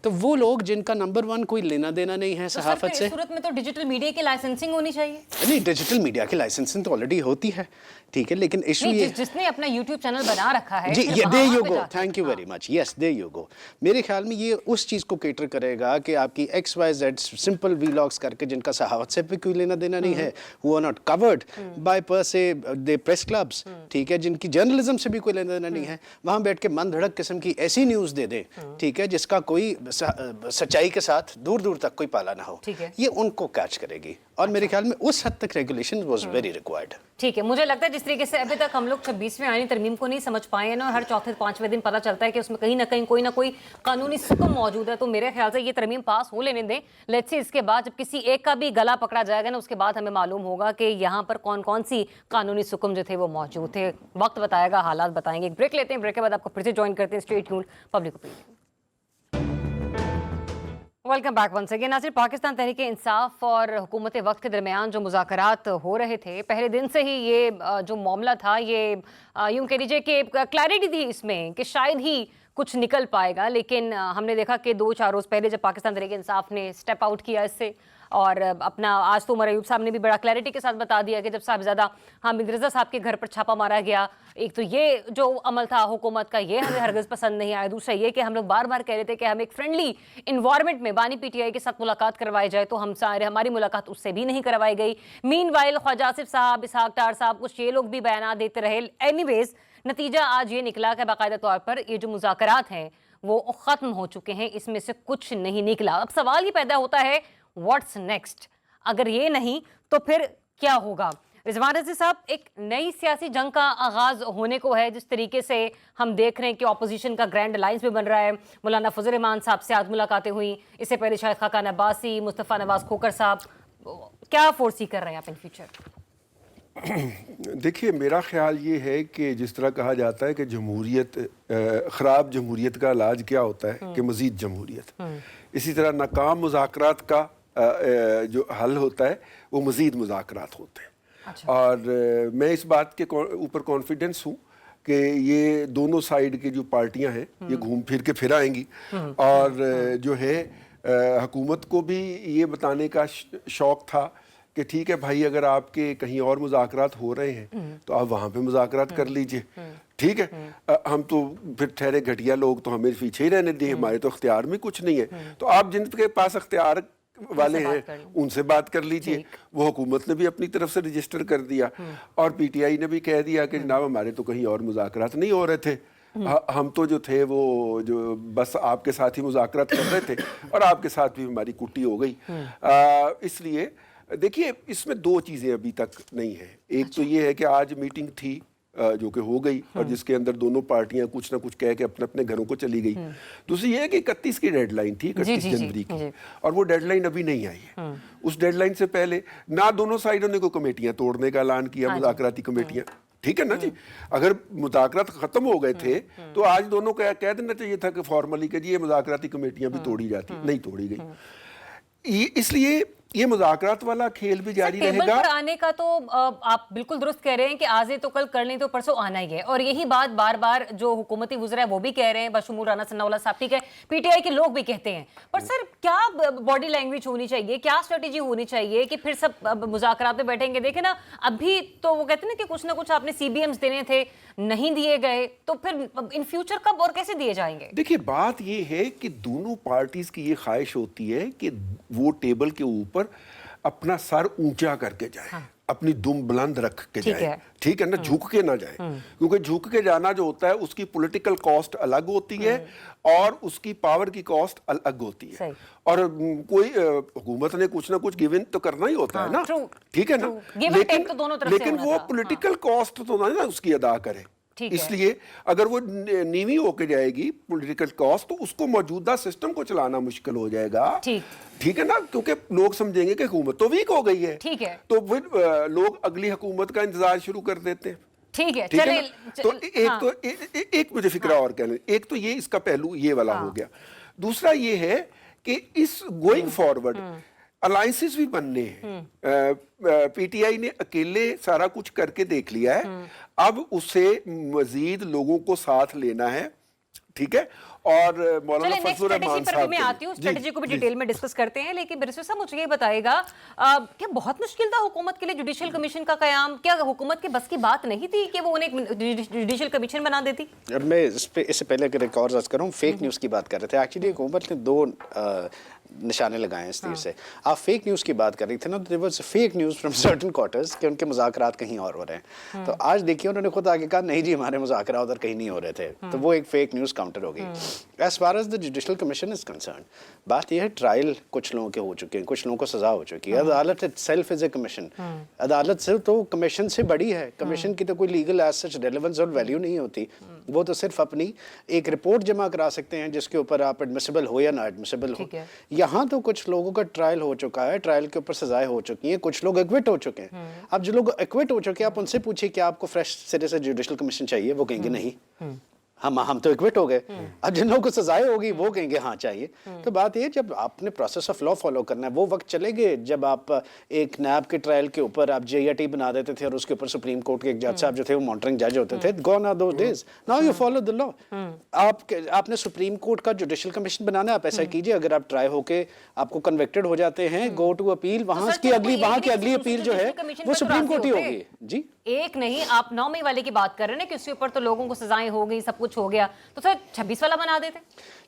तो वो लोग जिनका नंबर 1 कोई लेना देना नहीं है तो सर, सहाफत फिर से। इस सूरत में तो डिजिटल मीडिया की लाइसेंसिंग होनी चाहिए। नहीं, डिजिटल मीडिया की लाइसेंसिंग तो ऑलरेडी होती है, ठीक है, लेकिन इशू नहीं, ये जिसने अपना YouTube चैनल बना रखा है जी, फिर ये दे वहाँ यू पे गो, जाके- थैंक यू हाँ। Very much, yes they you go. मेरे ख्याल में ये उस चीज़ को केटर करेगा कि आपकी XYZ सिंपल वीलॉग्स करके जिनका सहावत से भी कोई लेना देना नहीं है, वो आर नॉट कवर्ड बाय पर से दे प्रेस क्लब्स, ठीक है, जिनकी जर्नलिज्म से भी कोई लेना देना नहीं है, वहाँ बैठ के मन धड़क किस्म की ऐसी न्यूज़ दे दे, ठीक है, जिसका कोई सच्चाई के साथ दूर दूर तक कोई पाला ना हो, ठीक है। ये उनको कैच करेगी। और मेरे ख्याल में उस हद तक रेगुलेशन वाज वेरी रिक्वायर्ड। ठीक है, मुझे लगता है जिस तरीके से अभी तक हम लोग 26वें आईनी तरमीम को नहीं समझ पाए हैं ना, और हर चौथे 5वें दिन पता चलता है कि उसमें कहीं ना कोई कानूनी सुकून मौजूद है, तो मेरे ख्याल से ये तरमीम पास हो लेने दें। लेट्स सी इसके बाद जब किसी एक का भी गला पकड़ा जाएगा ना, उसके बाद हमें मालूम होगा कि यहाँ पर कौन कौन सी कानूनी सुकून जो थे वो मौजूद थे। वक्त बताएगा, हालात बताएंगे। एक ब्रेक लेते हैं, ब्रेक के बाद आपको फिर से ज्वाइन करते हैं stay tuned public opinion. Welcome back once again. नाज़रीन, पाकिस्तान तहरीक इंसाफ और हुकूमत वक्त के दरमियान जो मुज़ाकरात हो रहे थे, पहले दिन से ही ये जो मामला था, ये यूँ कह लीजिए कि क्लैरिटी थी इसमें कि शायद ही कुछ निकल पाएगा, लेकिन हमने देखा कि 2-4 रोज़ पहले जब पाकिस्तान तहरीक इंसाफ ने स्टेप आउट किया इससे, और अपना आज तो उमर अयूब साहब ने भी बड़ा क्लैरिटी के साथ बता दिया कि जब साहिबजादा हामिद रज़ा साहब के घर पर छापा मारा गया, एक तो ये जो अमल था हुकूमत का, ये हमें हरगिज़ पसंद नहीं आया। दूसरा ये कि हम लोग बार बार कह रहे थे कि हम एक फ्रेंडली इन्वायरमेंट में बानी PTI के साथ मुलाकात करवाई जाए, तो हमारी मुलाकात उससे भी नहीं करवाई गई। मीनवाइल ख्वाजा आसिफ साहब, इसहाक डार साहब, कुछ ये लोग भी बयान देते रहे। एनीवेज नतीजा आज ये निकला कि बाकायदा तौर पर ये जो मुज़ाकरात हैं वो ख़त्म हो चुके हैं, इसमें से कुछ नहीं निकला। अब सवाल ये पैदा होता है व्हाट्स नेक्स्ट? अगर ये नहीं तो फिर क्या होगा? रिजवान रज़ी साहब, एक नई सियासी जंग का आगाज होने को है, जिस तरीके से हम देख रहे हैं कि ऑपोजिशन का ग्रैंड अलायंस भी बन रहा है। मौलाना फजल रहमान साहब से आज मुलाकातें हुई, इससे पहले शायद खाकान अब्बासी, मुस्तफ़ा नवाज खोकर साहब, क्या फोर्सी कर रहे हैं आप इन फ्यूचर? देखिए, मेरा ख्याल ये है कि जिस तरह कहा जाता है कि जमहूरियत, ख़राब जमहूरियत का इलाज क्या होता है कि मज़ीद जमहूरियत, इसी तरह नाकाम मुज़ाकरात का जो हल होता है वो मज़ीद मुज़ाकरात होते हैं। अच्छा। और मैं इस बात के ऊपर कॉन्फिडेंस हूँ कि ये दोनों साइड की जो पार्टियां हैं ये घूम फिर के फिर आएंगी, और जो है हुकूमत को भी ये बताने का शौक था कि ठीक है भाई, अगर आपके कहीं और मुज़ाकरात हो रहे हैं तो आप वहाँ पे मुज़ाकरात कर लीजिए, ठीक है, हम तो फिर ठहरे घटिया लोग तो हमें पीछे ही रहने दिए, हमारे तो इख्तियार में कुछ नहीं है, तो आप जिनके पास इख्तियार वाले हैं उनसे बात कर लीजिए। वो हुकूमत ने भी अपनी तरफ से रजिस्टर कर दिया, और PTI ने भी कह दिया कि जनाब हमारे तो कहीं और मुज़ाकरात नहीं हो रहे थे, हम तो जो थे वो जो बस आपके साथ ही मुज़ाकरात कर रहे थे, और आपके साथ भी हमारी कुट्टी हो गई। इसलिए देखिए, इसमें 2 चीज़ें अभी तक नहीं है। एक तो ये है कि आज मीटिंग थी जो कि हो गई, और जिसके अंदर दोनों पार्टियां कुछ ना कुछ कह के अपने अपने घरों को चली गई। दूसरी ये है कि 31 की डेडलाइन थी, 31 जनवरी की, और वो डेडलाइन अभी नहीं आई है। उस डेडलाइन से पहले ना दोनों साइडों ने कोई कमेटियां तोड़ने का ऐलान किया, मुज़ाकराती कमेटियां, ठीक है ना जी। अगर मुज़ाकरात खत्म हो गए थे तो आज दोनों को कह देना चाहिए था कि फॉर्मली कि जी ये मुज़ाकराती कमेटियां भी तोड़ी जाती, नहीं तोड़ी गई। इसलिए ये मुज़ाकरात वाला खेल भी जारी टेबल रहेगा। पर आने का तो आप बिल्कुल दुरुस्त कह रहे हैं कि आज है तो कल, कर नहीं तो परसों आना ही है, और यही बात बार बार जो हुकूमती वज़रा है वो भी कह रहे हैं, बशमूल राना सनाउल्लाह साहब, ठीक है, PTI के लोग भी कहते हैं। पर सर, क्या बॉडी लैंग्वेज होनी चाहिए, क्या स्ट्रेटेजी होनी चाहिए कि फिर सब मुज़ाकरात पे बैठेंगे? देखे ना, अभी तो वो कहते हैं ना कि कुछ ना कुछ आपने CBMs देने थे, नहीं दिए गए, तो फिर इन फ्यूचर कब और कैसे दिए जाएंगे? देखिए, बात ये है कि दोनों पार्टीज की ये ख्वाहिश होती है कि वो टेबल के ऊपर अपना सर ऊंचा करके जाए, अपनी दुम बुलंद रख के जाए, ठीक है ना, झुक के ना जाए, क्योंकि झुक के जाना जो होता है उसकी पॉलिटिकल कॉस्ट अलग होती है और उसकी पावर की कॉस्ट अलग होती है। और कोई हुकूमत ने कुछ ना कुछ गिवन तो करना ही होता है ना, ठीक है ना, लेकिन वो पॉलिटिकल कॉस्ट तो ना उसकी अदा करे। इसलिए अगर वो नीवी होके जाएगी पॉलिटिकल कॉस्ट, तो उसको मौजूदा सिस्टम को चलाना मुश्किल हो जाएगा, ठीक है ना, क्योंकि लोग समझेंगे कि हुकूमत तो वीक हो गई है, ठीक है, तो फिर लोग अगली हुकूमत का इंतजार शुरू कर देते हैं, ठीक है, तो एक मुझे फिक्रा और कहना, एक तो ये इसका पहलू ये वाला हो गया। दूसरा ये है कि इस गोइंग फॉरवर्ड अलायंसेस भी बनने हैं। PTI ने अकेले सारा कुछ करके देख लिया है, अब उसे मजीद लोगों को साथ लेना है, ٹھیک ہے. اور مولانا چلیں نیکسٹ فضل الرحمان اسٹریٹجی پر بھی صاحب میں آتی ہوں, جی، اسٹریٹجی کو بھی جی. ڈیٹیل میں ڈسکس کرتے ہیں, لیکن بیرسٹر صاحب مجھے یہ بتائے گا کیا بہت مشکل تھا حکومت کے لیے جوڈیشل کمیشن کا قیام؟ کیا حکومت کے بس کی بات نہیں تھی کہ وہ انہیں جوڈیشل کمیشن بنا دیتی؟ میں اس سے پہلے اگر ایک اور عرض کروں, فیک نیوز کی بات کر رہے تھے. ایکچولی حکومت نے دو نشانے لگائے ہیں اس تیر سے. آپ فیک نیوز کی بات کر رہی تھے نا, there was fake news from certain quarters کہ ان کے مذاکرات کہیں اور ہو رہے ہیں. تو آج دیکھیے انہوں نے خود آگے کہا نہیں جی ہمارے مذاکرات ادھر کہیں نہیں ہو رہے تھے, تو وہ ایک فیک نیوز کاؤنٹر ہو گئی. As far as the judicial commission is concern, بات یہ ہے ٹرائل کچھ لوگوں کے ہو چکے ہیں, کچھ لوگوں کو سزا ہو چکی ہے. عدالت سیلف از اے کمیشن, عدالت سے تو کمیشن سے بڑی ہے. کمیشن کی تو کوئی لیگل ایز سچ ریلیونس اور ویلیو نہیں ہوتی. وہ تو صرف اپنی ایک رپورٹ جمع کرا سکتے ہیں جس کے اوپر آپ ایڈمیسیبل ہو یا نہ ایڈمیسیبل ہو. یہاں تو کچھ لوگوں کا ٹرائل ہو چکا ہے, ٹرائل کے اوپر سزائیں ہو چکی ہیں, کچھ لوگ ایکوٹ ہو چکے ہیں. اب جو لوگ ایکوٹ ہو چکے ہیں آپ ان سے پوچھیں کہ آپ کو فریش سرے سے جوڈیشل کمیشن چاہیے, وہ کہیں گے نہیں, ہم تو ایکوٹ ہو گئے. اب جن لوگوں کو سزائیں ہوگی وہ کہیں گے ہاں چاہیے. تو بات یہ جب آپ نے پروسیس آف لا فالو کرنا ہے, وہ وقت چلے گئے جب آپ ایک نیب کے ٹرائل کے اوپر آپ JIT بنا دیتے تھے اور اس کے اوپر سپریم کورٹ کے ایک جج صاحب جو تھے وہ مانیٹرنگ جج ہوتے تھے. Gone are those days, now you follow the law. آپ نے سپریم کورٹ کا جوڈیشل کمیشن بنانا ہے, آپ ایسا کیجئے. اگر آپ ٹرائی ہو کے آپ کو کنوکٹڈ ہو جاتے ہیں, گو ٹو اپیل, وہاں کی اگلی اپیل جو ہے وہ سپریم کورٹ ہی ہوگی. جی ایک نہیں, آپ 9 مئی والے کی بات کر رہے ہیں کہ اس کے اوپر تو لوگوں کو سزائیں ہو گئی, سب کچھ ہو گیا, تو سر 26 والا بنا دیتے.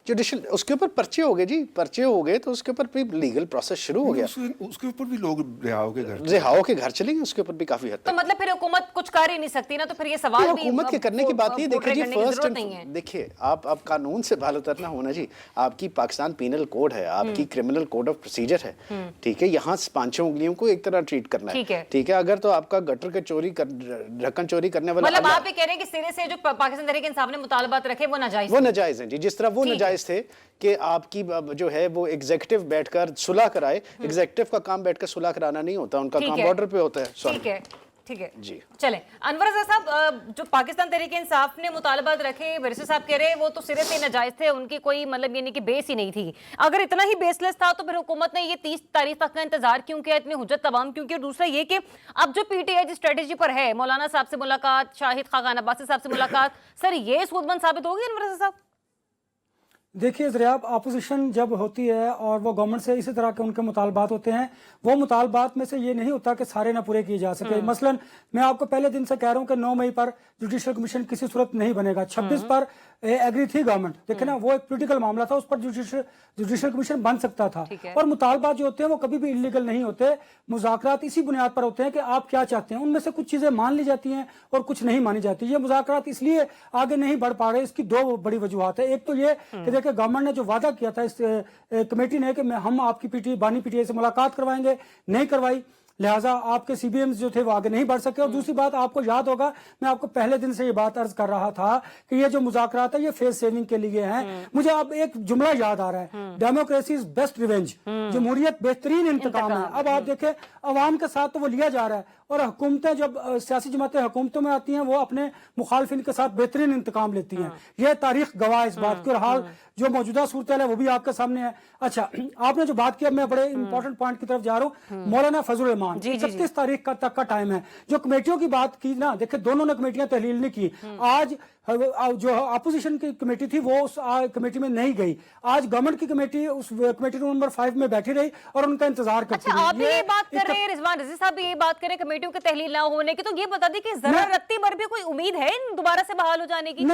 جوڈیشل اس کے اوپر پرچے ہو گئے جی, پرچے ہو گئے تو اس کے اوپر بھی لیگل پروسیس شروع ہو گیا. اس کے اوپر بھی لوگ رہاؤ کے گھر چلیں گے اس کے اوپر بھی کافی حد تک. تو مطلب پھر حکومت کچھ کر ہی نہیں سکتی نا, تو پھر یہ سوال بھی حکومت کے کرنے کی بات نہیں. دیکھیں جی فرسٹ نہیں ہے. دیکھیے آپ قانون سے بالا تر نہ ہونا جی. آپ کی پاکستان پینل کوڈ ہے, آپ کی کرمنل کوڈ آف پروسیجر ہے, ٹھیک ہے. یہاں 5 انگلیوں کو ایک طرح ٹریٹ کرنا ہے, ٹھیک ہے. اگر تو آپ کا گٹر کے ڈھکن چوری کرنے والا, مطلب آپ یہ کہہ رہے ہیں کہ سرے سے جو پاکستان تحریک انصاف نے مطالبات رکھے وہ ناجائز ہیں جی. جس طرح وہ ناجائز تھے کہ آپ کی جو ہے وہ ایگزیکٹو بیٹھ کر صلح کرائے. ایگزیکٹو کا کام بیٹھ کر صلح کرانا نہیں ہوتا, ان کا کام بارڈر پہ ہوتا ہے. ٹھیک ہے جی چلیں. انور رضا صاحب, جو پاکستان تحریک انصاف نے مطالبات رکھے, بیرسٹر صاحب کہہ رہے وہ تو سرے سے ناجائز تھے, ان کی کوئی مطلب یہ نہیں کہ بیس ہی نہیں تھی. اگر اتنا ہی بیس لیس تھا تو پھر حکومت نے یہ 30 تاریخ تک کا انتظار کیوں کیا, اتنی حجت تمام کیوں کی؟ اور دوسرا یہ کہ اب جو PTI جس اسٹریٹجی پر ہے, مولانا صاحب سے ملاقات, شاہد خاقان عباسی صاحب سے ملاقات, سر یہ سود مند ثابت ہوگی انور رضا صاحب؟ دیکھیے ضریاب, اپوزیشن جب ہوتی ہے اور وہ گورنمنٹ سے اسی طرح کے ان کے مطالبات ہوتے ہیں, وہ مطالبات میں سے یہ نہیں ہوتا کہ سارے نہ پورے کیے جا سکے. مثلا میں آپ کو پہلے دن سے کہہ رہا ہوں کہ 9 مئی پر جوڈیشل کمیشن کسی صورت نہیں بنے گا. 26 پر ایگری تھی گورنمنٹ, دیکھیں نا وہ ایک پولیٹیکل معاملہ تھا, اس پر جوڈیشل کمیشن بن سکتا تھا. اور مطالبات جو ہوتے ہیں وہ کبھی بھی انلیگل نہیں ہوتے. مذاکرات اسی بنیاد پر ہوتے ہیں کہ آپ کیا چاہتے ہیں, ان میں سے کچھ چیزیں مان لی جاتی ہیں اور کچھ نہیں مانی جاتی. یہ مذاکرات اس لیے آگے نہیں بڑھ پا رہے, اس کی 2 بڑی وجوہات ہیں. ایک تو یہ کہ دیکھیں گورنمنٹ نے جو وعدہ کیا تھا اس کمیٹی نے کہ ہم آپ کی بانی PTI سے ملاقات کروائیں گے, نہیں کروائی, لہٰذا آپ کے CBMs جو تھے وہ آگے نہیں بڑھ سکے. اور دوسری بات آپ کو یاد ہوگا, میں آپ کو پہلے دن سے یہ بات عرض کر رہا تھا کہ یہ جو مذاکرات ہیں یہ فیس سیونگ کے لیے ہیں. مجھے اب ایک جملہ یاد آ رہا ہے, ڈیموکریسی از بیسٹ ریونج, جمہوریت بہترین انتقام ہے. اب آپ دیکھیں عوام کے ساتھ تو وہ لیا جا رہا ہے, اور حکومتیں جب سیاسی جماعتیں حکومتوں میں آتی ہیں وہ اپنے مخالفین کے ساتھ بہترین انتقام لیتی ہیں. یہ تاریخ گواہ اس بات کی, اور حال جو موجودہ صورتحال ہے وہ بھی آپ کے سامنے ہے. اچھا, آپ نے جو بات کی, اب میں بڑے امپورٹنٹ پوائنٹ کی طرف جا رہا ہوں. مولانا فضل الرحمان, 31 تاریخ تک کا ٹائم ہے. جو کمیٹیوں کی بات کی نا, دیکھیں دونوں نے کمیٹیاں تحلیل نہیں کی. آج جو اپوزیشن کی کمیٹی تھی وہ اس کمیٹی میں نہیں گئی. آج گورنمنٹ کی کمیٹی اس کمیٹی روم نمبر 5 میں بیٹھی رہی اور ان کا انتظار کرتی رہی. اچھا, آپ بھی یہ بات کر رہے ہیں, رضوان رضی صاحب بھی یہ بات کریں کمیٹیوں کے تحلیل نہ ہونے کی, تو یہ بتا دیں کہ ذرا رتی بھر بھی کوئی امید ہے دوبارہ سے بحال ہو جانے کی؟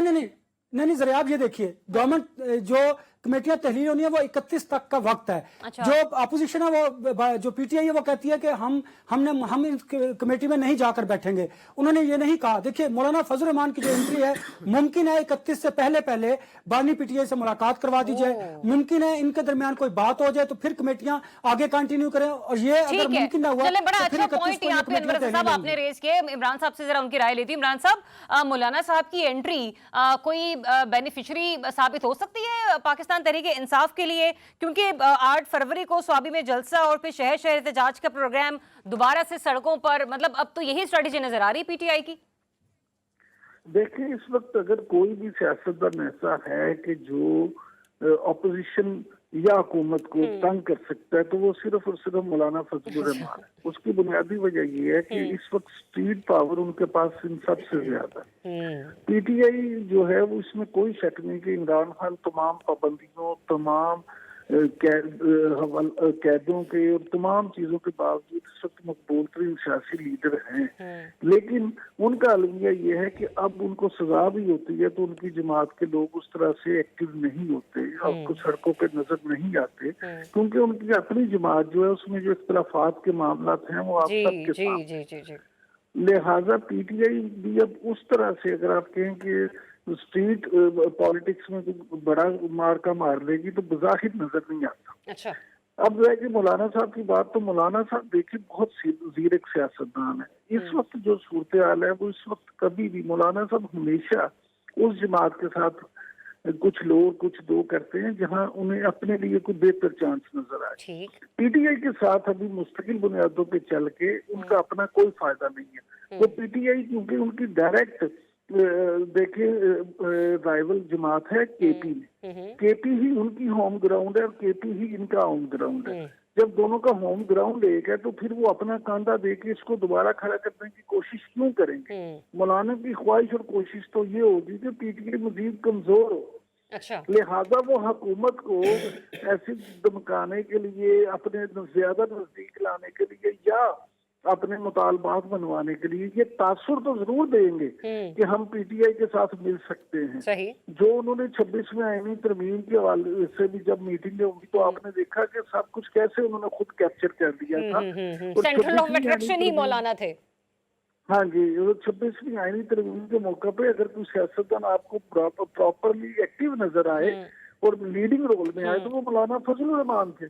نہیں ضریاب, یہ دیکھیے گورنمنٹ جو کمیٹیاں تحلیل ہونی ہے وہ 31 تک کا وقت ہے. جو اپوزیشن ہے وہ جو PTI ہے وہ کہتی ہے کہ ہم اس کمیٹی میں نہیں جا کر بیٹھیں گے. انہوں نے یہ نہیں کہا. دیکھیے مولانا فضل الرحمان کی جو انٹری ہے, ممکن ہے 31 سے پہلے بانی PTI سے ملاقات کروا دی جائے, ممکن ہے ان کے درمیان کوئی بات ہو جائے تو پھر کمیٹیاں آگے کنٹینیو کریں. اور یہ اگر ممکن نہ ہوا, بڑا اچھا پوائنٹ یہاں پہ انور رضا صاحب آپ نے ریز کیا. عمران صاحب سے ذرا ان کی رائے لیتی. عمران صاحب, مولانا صاحب کی انٹری کوئی بینیفیشری ثابت ہو سکتی ہے پاکستان تحریک انصاف کے لیے, کیونکہ 8 فروری کو سوابی میں جلسہ اور پھر شہر شہر احتجاج کا پروگرام, دوبارہ سے سڑکوں پر, مطلب اب تو یہی اسٹریٹجی نظر آ رہی PTI کی. دیکھیں اس وقت اگر کوئی بھی سیاستدان ایسا ہے کہ جو اپوزیشن या हुकूमत को तंग कर सकता है तो वो सिर्फ और सिर्फ मौलाना फजलुर रहमान है। उसकी बुनियादी वजह ये है कि इस वक्त स्ट्रीट पावर उनके पास इन सबसे ज्यादा है। पीटीआई जो है वो इसमें कोई शक नहीं कि इमरान खान तमाम पाबंदियों, तमाम कैदों के और तमाम चीजों के बावजूद इस वक्त मकबूल तरीन सियासी लीडर हैं, लेकिन उनका अलविया ये है कि अब उनको सजा भी होती है तो उनकी जमात के लोग उस तरह से एक्टिव नहीं होते, आपको सड़कों पे नजर नहीं आते, क्योंकि उनकी अपनी जमात जो है उसमें जो इख्तलाफात के मामला हैं वो आप सबके सामने। लिहाजा पीटीआई भी अब उस तरह से, अगर आप कहें कि स्ट्रीट पॉलिटिक्स में तो बड़ा मार का मार लेगी तो बज़ाहिर नजर नहीं आता। अच्छा, अब रह गई मौलाना साहब की बात, तो मौलाना साहब देखिए बहुत ज़ीरक सियासतदान है। इस वक्त जो सूरत हाल है वो इस वक्त कभी भी मौलाना साहब हमेशा उस जमात के साथ कुछ लोग कुछ दो करते हैं जहां उन्हें अपने लिए कोई बेहतर चांस नजर आए। पीटीआई के साथ अभी मुस्तकिल बुनियादों पे चल के उनका अपना कोई फायदा नहीं है। तो पीटीआई क्योंकि उनकी डायरेक्ट देखिए राइवल जमात है केपी में, केपी ही उनकी होम ग्राउंड है और केपी ही इनका होम ग्राउंड है। जब दोनों का होम ग्राउंड एक है तो फिर वो अपना कांधा दे के इसको दोबारा खड़ा करने की कोशिश क्यों करेंगे? मौलाना की ख्वाहिश और कोशिश तो ये होगी कि पीटीआई मजीद कमजोर हो। अच्छा, लिहाजा वो हुकूमत को ऐसे धमकाने के लिए, अपने ज्यादा नजदीक लाने के लिए या अपने मुतालबात बनवाने के लिए ये तासुर तो जरूर देंगे कि हम पीटीआई के साथ मिल सकते हैं। सही। जो उन्होंने 26वें आईनी तरमीम के हवाले से भी जब मीटिंग होगी तो आपने देखा कि सब कुछ कैसे उन्होंने खुद कैप्चर कर दिया था। सेंट्रल ऑफ अट्रैक्शन ही मौलाना थे। हाँ जी, 26वीं आईनी तरमीम के मौके पे अगर कोई सियासतदान आपको प्रॉपरली एक्टिव नजर आए और लीडिंग रोल में आए तो वो मौलाना फजलुर रहमान थे।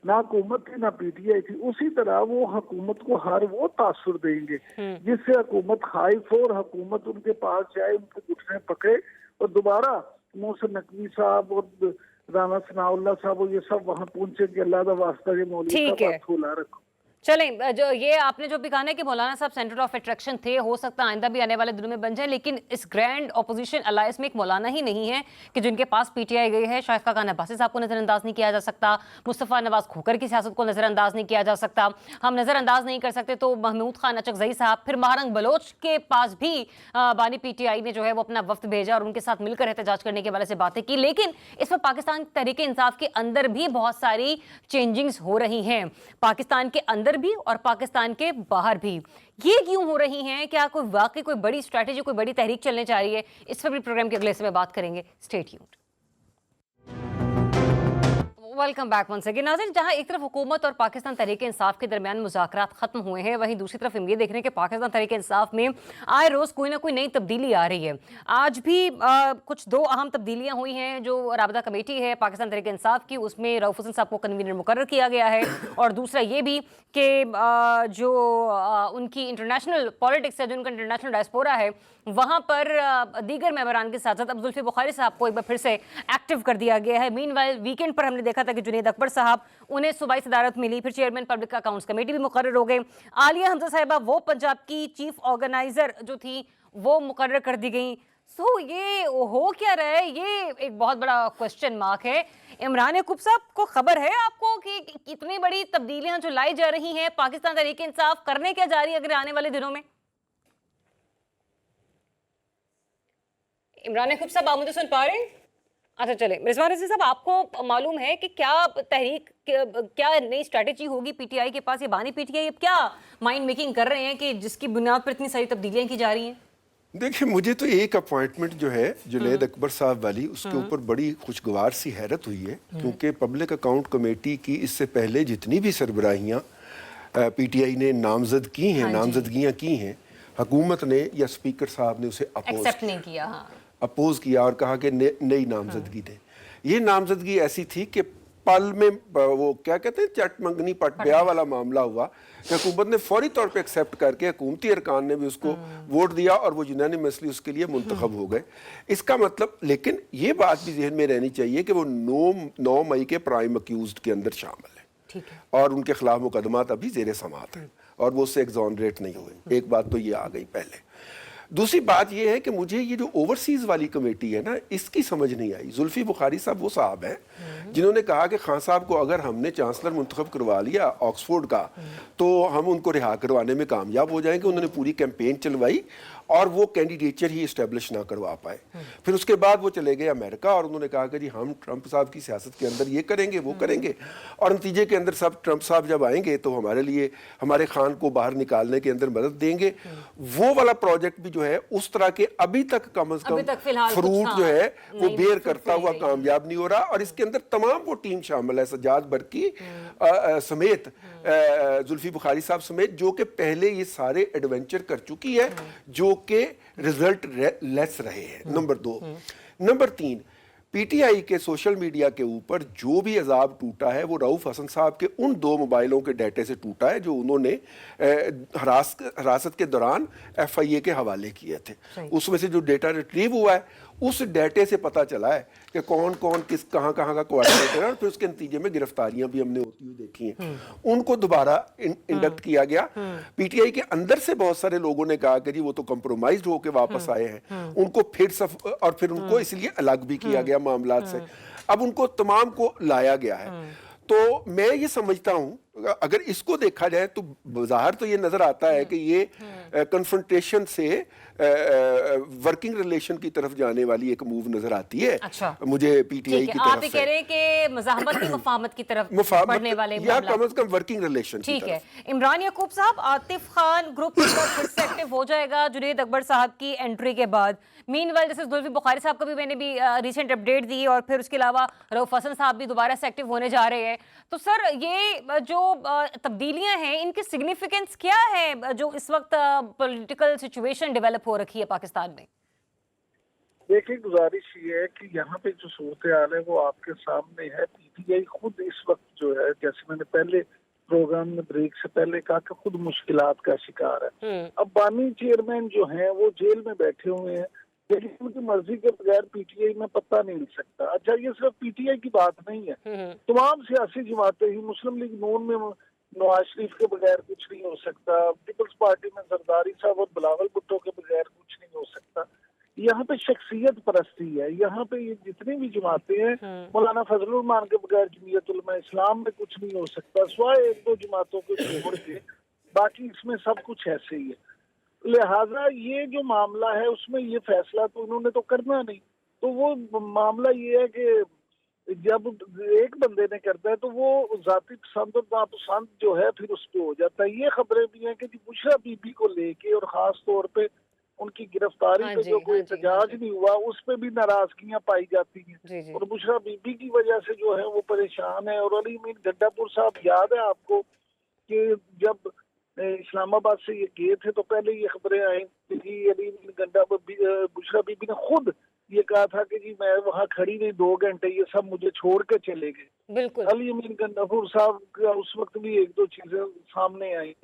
ना हुकूमत थी ना पीटीआई थी। उसी तरह वो हुकूमत को हर वो तासुर देंगे जिससे हुकूमत खाइफ हो और हुकूमत उनके पास जाए, उनके घुटने पकड़े और दोबारा मोहसिन नकवी साहब और राना सनाउल्लाह साहब ये सब वहां पहुंचे कि अल्लाह का वास्ता ये मौलवी का बात खोला रखो। चलें, जो ये आपने जो भी कहा ना कि मौलाना साहब सेंटर ऑफ अट्रैक्शन थे, हो सकता है आइंदा भी आने वाले दिनों में बन जाए, लेकिन इस ग्रैंड ऑपोजिशन अलायंस में एक मौलाना ही नहीं है कि जिनके पास पीटीआई गई है। शाइस्ता खान अब्बासी साहब को नजरअंदाज नहीं किया जा सकता, मुस्तफ़ा नवाज खोखर की सियासत को नजरअंदाज नहीं किया जा सकता, हम नजरअंदाज नहीं कर सकते तो महमूद खान अचकजई साहब, फिर महारंग बलोच के पास भी बानी पीटीआई ने जो है वो अपना वफ्द भेजा और उनके साथ मिलकर एहतजाज करने के वाले से बातें की। लेकिन इस पर पाकिस्तान तहरीके इंसाफ के अंदर भी बहुत सारी चेंजिंग्स हो रही हैं, पाकिस्तान के अंदर भी और पाकिस्तान के बाहर भी। ये क्यों हो रही हैं? क्या कोई वाकई कोई बड़ी स्ट्रैटेजी, कोई बड़ी तहरीक चलने जा रही है? इस पर भी प्रोग्राम के अगले हिस्से में बात करेंगे। Stay tuned. Welcome back once again. नाज़रीन, जहां एक तरफ हुकूमत और पाकिस्तान तहरीक इंसाफ के दरमियान मुज़ाकरात खत्म हुए हैं, वहीं दूसरी तरफ हम ये देख रहे हैं कि पाकिस्तान तहरीक इंसाफ में आए रोज़ कोई ना कोई नई तब्दीली आ रही है। आज भी कुछ दो अहम तब्दीलियां हुई हैं। जो राबता कमेटी है पाकिस्तान तहरीक इंसाफ की, उसमें रऊफ हुसैन साहब को कन्वीनर मुकर्रर किया गया है, और दूसरा ये भी कि जो उनकी इंटरनेशनल पॉलिटिक्स है, जो उनका इंटरनेशनल डायस्पोरा है, वहाँ पर दीगर मेंबरान के साथ साथ अब जुल्फी बुखारी साहब को एक बार फिर से एक्टिव कर दिया गया है। मीनवाइल वीकेंड पर हमने देखा था कि जुनैद अकबर साहब, उन्हें सूबाई सदारत मिली, फिर चेयरमैन पब्लिक अकाउंट्स कमेटी भी मुकर्रर हो गए। आलिया हमजा साहिबा, वो पंजाब की चीफ ऑर्गेनाइजर जो थी, वो मुकर्रर कर दी गई। सो ये हो क्या रहा है? ये एक बहुत बड़ा क्वेश्चन मार्क है। इमरान याकूब साहब को खबर है आपको कि कितनी बड़ी तब्दीलियां जो लाई जा रही हैं, पाकिस्तान तहरीक इंसाफ करने क्या जा रही है अगर आने वाले दिनों में? इमरान याकूब साहब, आप मुझे सुन पा रहे हैं? अच्छा, चले रिजवान रज़ी साहब, आपको मालूम है कि क्या तहरीक, क्या नई स्ट्रैटेजी होगी पीटीआई के पास? ये बानी पीटीआई अब क्या माइंड मेकिंग कर रहे हैं कि जिसकी बुनियाद पर इतनी सारी तब्दीलियां की जा रही हैं? देखिए, मुझे तो एक अपॉइंटमेंट जो है जुनैद अकबर साहब वाली, उसके ऊपर बड़ी खुशगवार सी हैरत हुई है, क्योंकि पब्लिक अकाउंट कमेटी की इससे पहले जितनी भी सरबराहियाँ पीटीआई ने नामजद की हैं, नामजदगियाँ की हैं, हुकूमत ने या स्पीकर साहब ने उसे एक्सेप्ट नहीं किया, अपोज किया और कहा कि नई नामजदगी दें। ये नामजदगी ऐसी थी कि पल में वो क्या कहते हैं, चट मंगनी पट ब्याह वाला मामला हुआ कि हुकूमत ने फौरी तौर पे एक्सेप्ट करके हुकूमती अरकान ने भी उसको वोट दिया और वो यूनानिमसली उसके लिए मुंतखब हो गए। इसका मतलब, लेकिन ये बात भी जहन में रहनी चाहिए कि वो 9 मई के प्राइम अक्यूज्ड के अंदर शामिल है और उनके खिलाफ मुकदमात अभी जेर समात हैं और वो उससे एग्जॉनरेट नहीं हुए। एक बात तो ये आ गई पहले। दूसरी बात यह है कि मुझे ये जो ओवरसीज वाली कमेटी है ना, इसकी समझ नहीं आई। जुल्फी बुखारी साहब वो साहब हैं जिन्होंने कहा कि खान साहब को अगर हमने चांसलर मुंतखब करवा लिया ऑक्सफोर्ड का तो हम उनको रिहा करवाने में कामयाब हो जाएंगे। उन्होंने पूरी कैंपेन चलवाई और वो कैंडिडेचर ही इस्टेब्लिश ना करवा पाए। फिर उसके बाद वो चले गए अमेरिका और उन्होंने कहा कि जी हम ट्रंप साहब की सियासत के अंदर ये करेंगे वो करेंगे, और नतीजे के अंदर सब ट्रंप साहब जब आएंगे तो हमारे लिए हमारे खान को बाहर निकालने के अंदर मदद देंगे। वो वाला प्रोजेक्ट भी जो है उस तरह के अभी तक कम से कम फ्रूट जो है वो बेयर करता हुआ कामयाब नहीं हो रहा। और इसके अंदर तमाम वो टीम शामिल है, सज्जाद बरकी समेत, जुल्फी बुखारी साहब समेत, जो कि पहले ये सारे एडवेंचर कर चुकी है जो कि रिजल्ट लेस रहे हैं। नंबर 2। नंबर 3, पीटीआई के सोशल मीडिया के ऊपर जो भी अजाब टूटा है वो रऊफ हसन साहब के उन 2 मोबाइलों के डाटे से टूटा है जो उन्होंने हिरासत के दौरान एफआईए के हवाले किए थे। उसमें से जो डेटा रिट्रीव हुआ है उस डाटे से पता चला है कि कौन कौन किस कहाँ कहाँ का कोऑर्डिनेटर है, और फिर उसके नतीजे में गिरफ्तारियां भी हमने होती हुई देखी हैं। उनको दोबारा इंडक्ट किया गया। पीटीआई के अंदर से बहुत सारे लोगों ने कहा कि जी वो तो कंप्रोमाइज्ड होकर वापस आए हैं, उनको और फिर उनको इसलिए अलग भी किया गया मामलात से। अब उनको तमाम को लाया गया है। तो मैं ये समझता हूं अगर इसको देखा जाए तो बाहर तो ये नजर आता है कि ये कन्फ्रंटेशन से वर्किंग रिलेशन की तरफ जाने वाली एक मूव नजर आती है। अच्छा। मुझे पीटीआई की तरफ आप ये कह रहे हैं कि मज़ाहमत की मुफाहमत की तरफ बढ़ने वाले या कम से कम वर्किंग रिलेशन। ठीक है। इमरान याकूब साहब, आतिफ खान ग्रुप फिर से एक्टिव हो जाएगा जुनैद अकबर साहब की एंट्री के बाद। मीनवाइल जैसे जुल्फी बुखारी साहब का भी मैंने भी रिसेंट अपडेट दी, और फिर उसके अलावा रऊफ हसन साहब भी दोबारा से एक्टिव होने जा रहे हैं। तो सर ये जो तब्दीलियां हैं इनकी सिग्निफिकेंस क्या है जो इस वक्त पॉलिटिकल सिचुएशन डेवलप हो रखी है पाकिस्तान में? देखिए, गुजारिश ये है कि यहाँ पे जो सूरत हाल है वो आपके सामने है। पीटीआई खुद इस वक्त जो है, जैसे मैंने पहले प्रोग्राम में ब्रेक से पहले कहा कि खुद मुश्किलात का शिकार है। अब बानी चेयरमैन जो हैं वो जेल में बैठे हुए हैं, लेकिन उनकी मर्जी के बगैर पीटीआई में पत्ता नहीं हिल सकता। अच्छा, ये सिर्फ पीटीआई की बात नहीं है, तमाम सियासी जमातें ही, मुस्लिम लीग नून में नवाज शरीफ के बगैर कुछ नहीं हो सकता, पीपल्स पार्टी में जरदारी साहब और बिलावल भुट्टो के बगैर कुछ नहीं हो सकता। यहाँ पे शख्सियत परस्ती है। यहाँ पे ये जितनी भी जमातें हैं, मौलाना फजलुर रहमान के बगैर जमीयत उलमा इस्लाम में कुछ नहीं हो सकता, सिवाय 1-2 जमातों को छोड़ के, बाकी इसमें सब कुछ ऐसे ही है। लिहाजा ये जो मामला है उसमें ये फैसला तो उन्होंने तो करना नहीं। तो वो मामला ये है कि जब एक बंदे ने करता है तो वो जाती पसंद और नापसंद जो है फिर उस पर हो जाता है। ये खबरें भी हैं कि बुशरा बीबी को लेके और खास तौर पे उनकी गिरफ्तारी पे जो कोई एहतजाज नहीं हुआ उस पे भी नाराजगियां पाई जाती हैं, और बुशरा बीबी की वजह से जो है वो परेशान है। और अली अमीन गंडापुर साहब, याद है आपको कि जब इस्लामाबाद से ये गए थे तो पहले ये खबरें आई कि अली अमीन गंडापुर बुशरा बीबी ने खुद ये कहा था कि जी मैं वहाँ खड़ी नहीं 2 घंटे, ये सब मुझे छोड़ के चले गए। बिल्कुल। अली अमीन गंडापुर साहब का उस वक्त भी 1-2 चीजें सामने आई।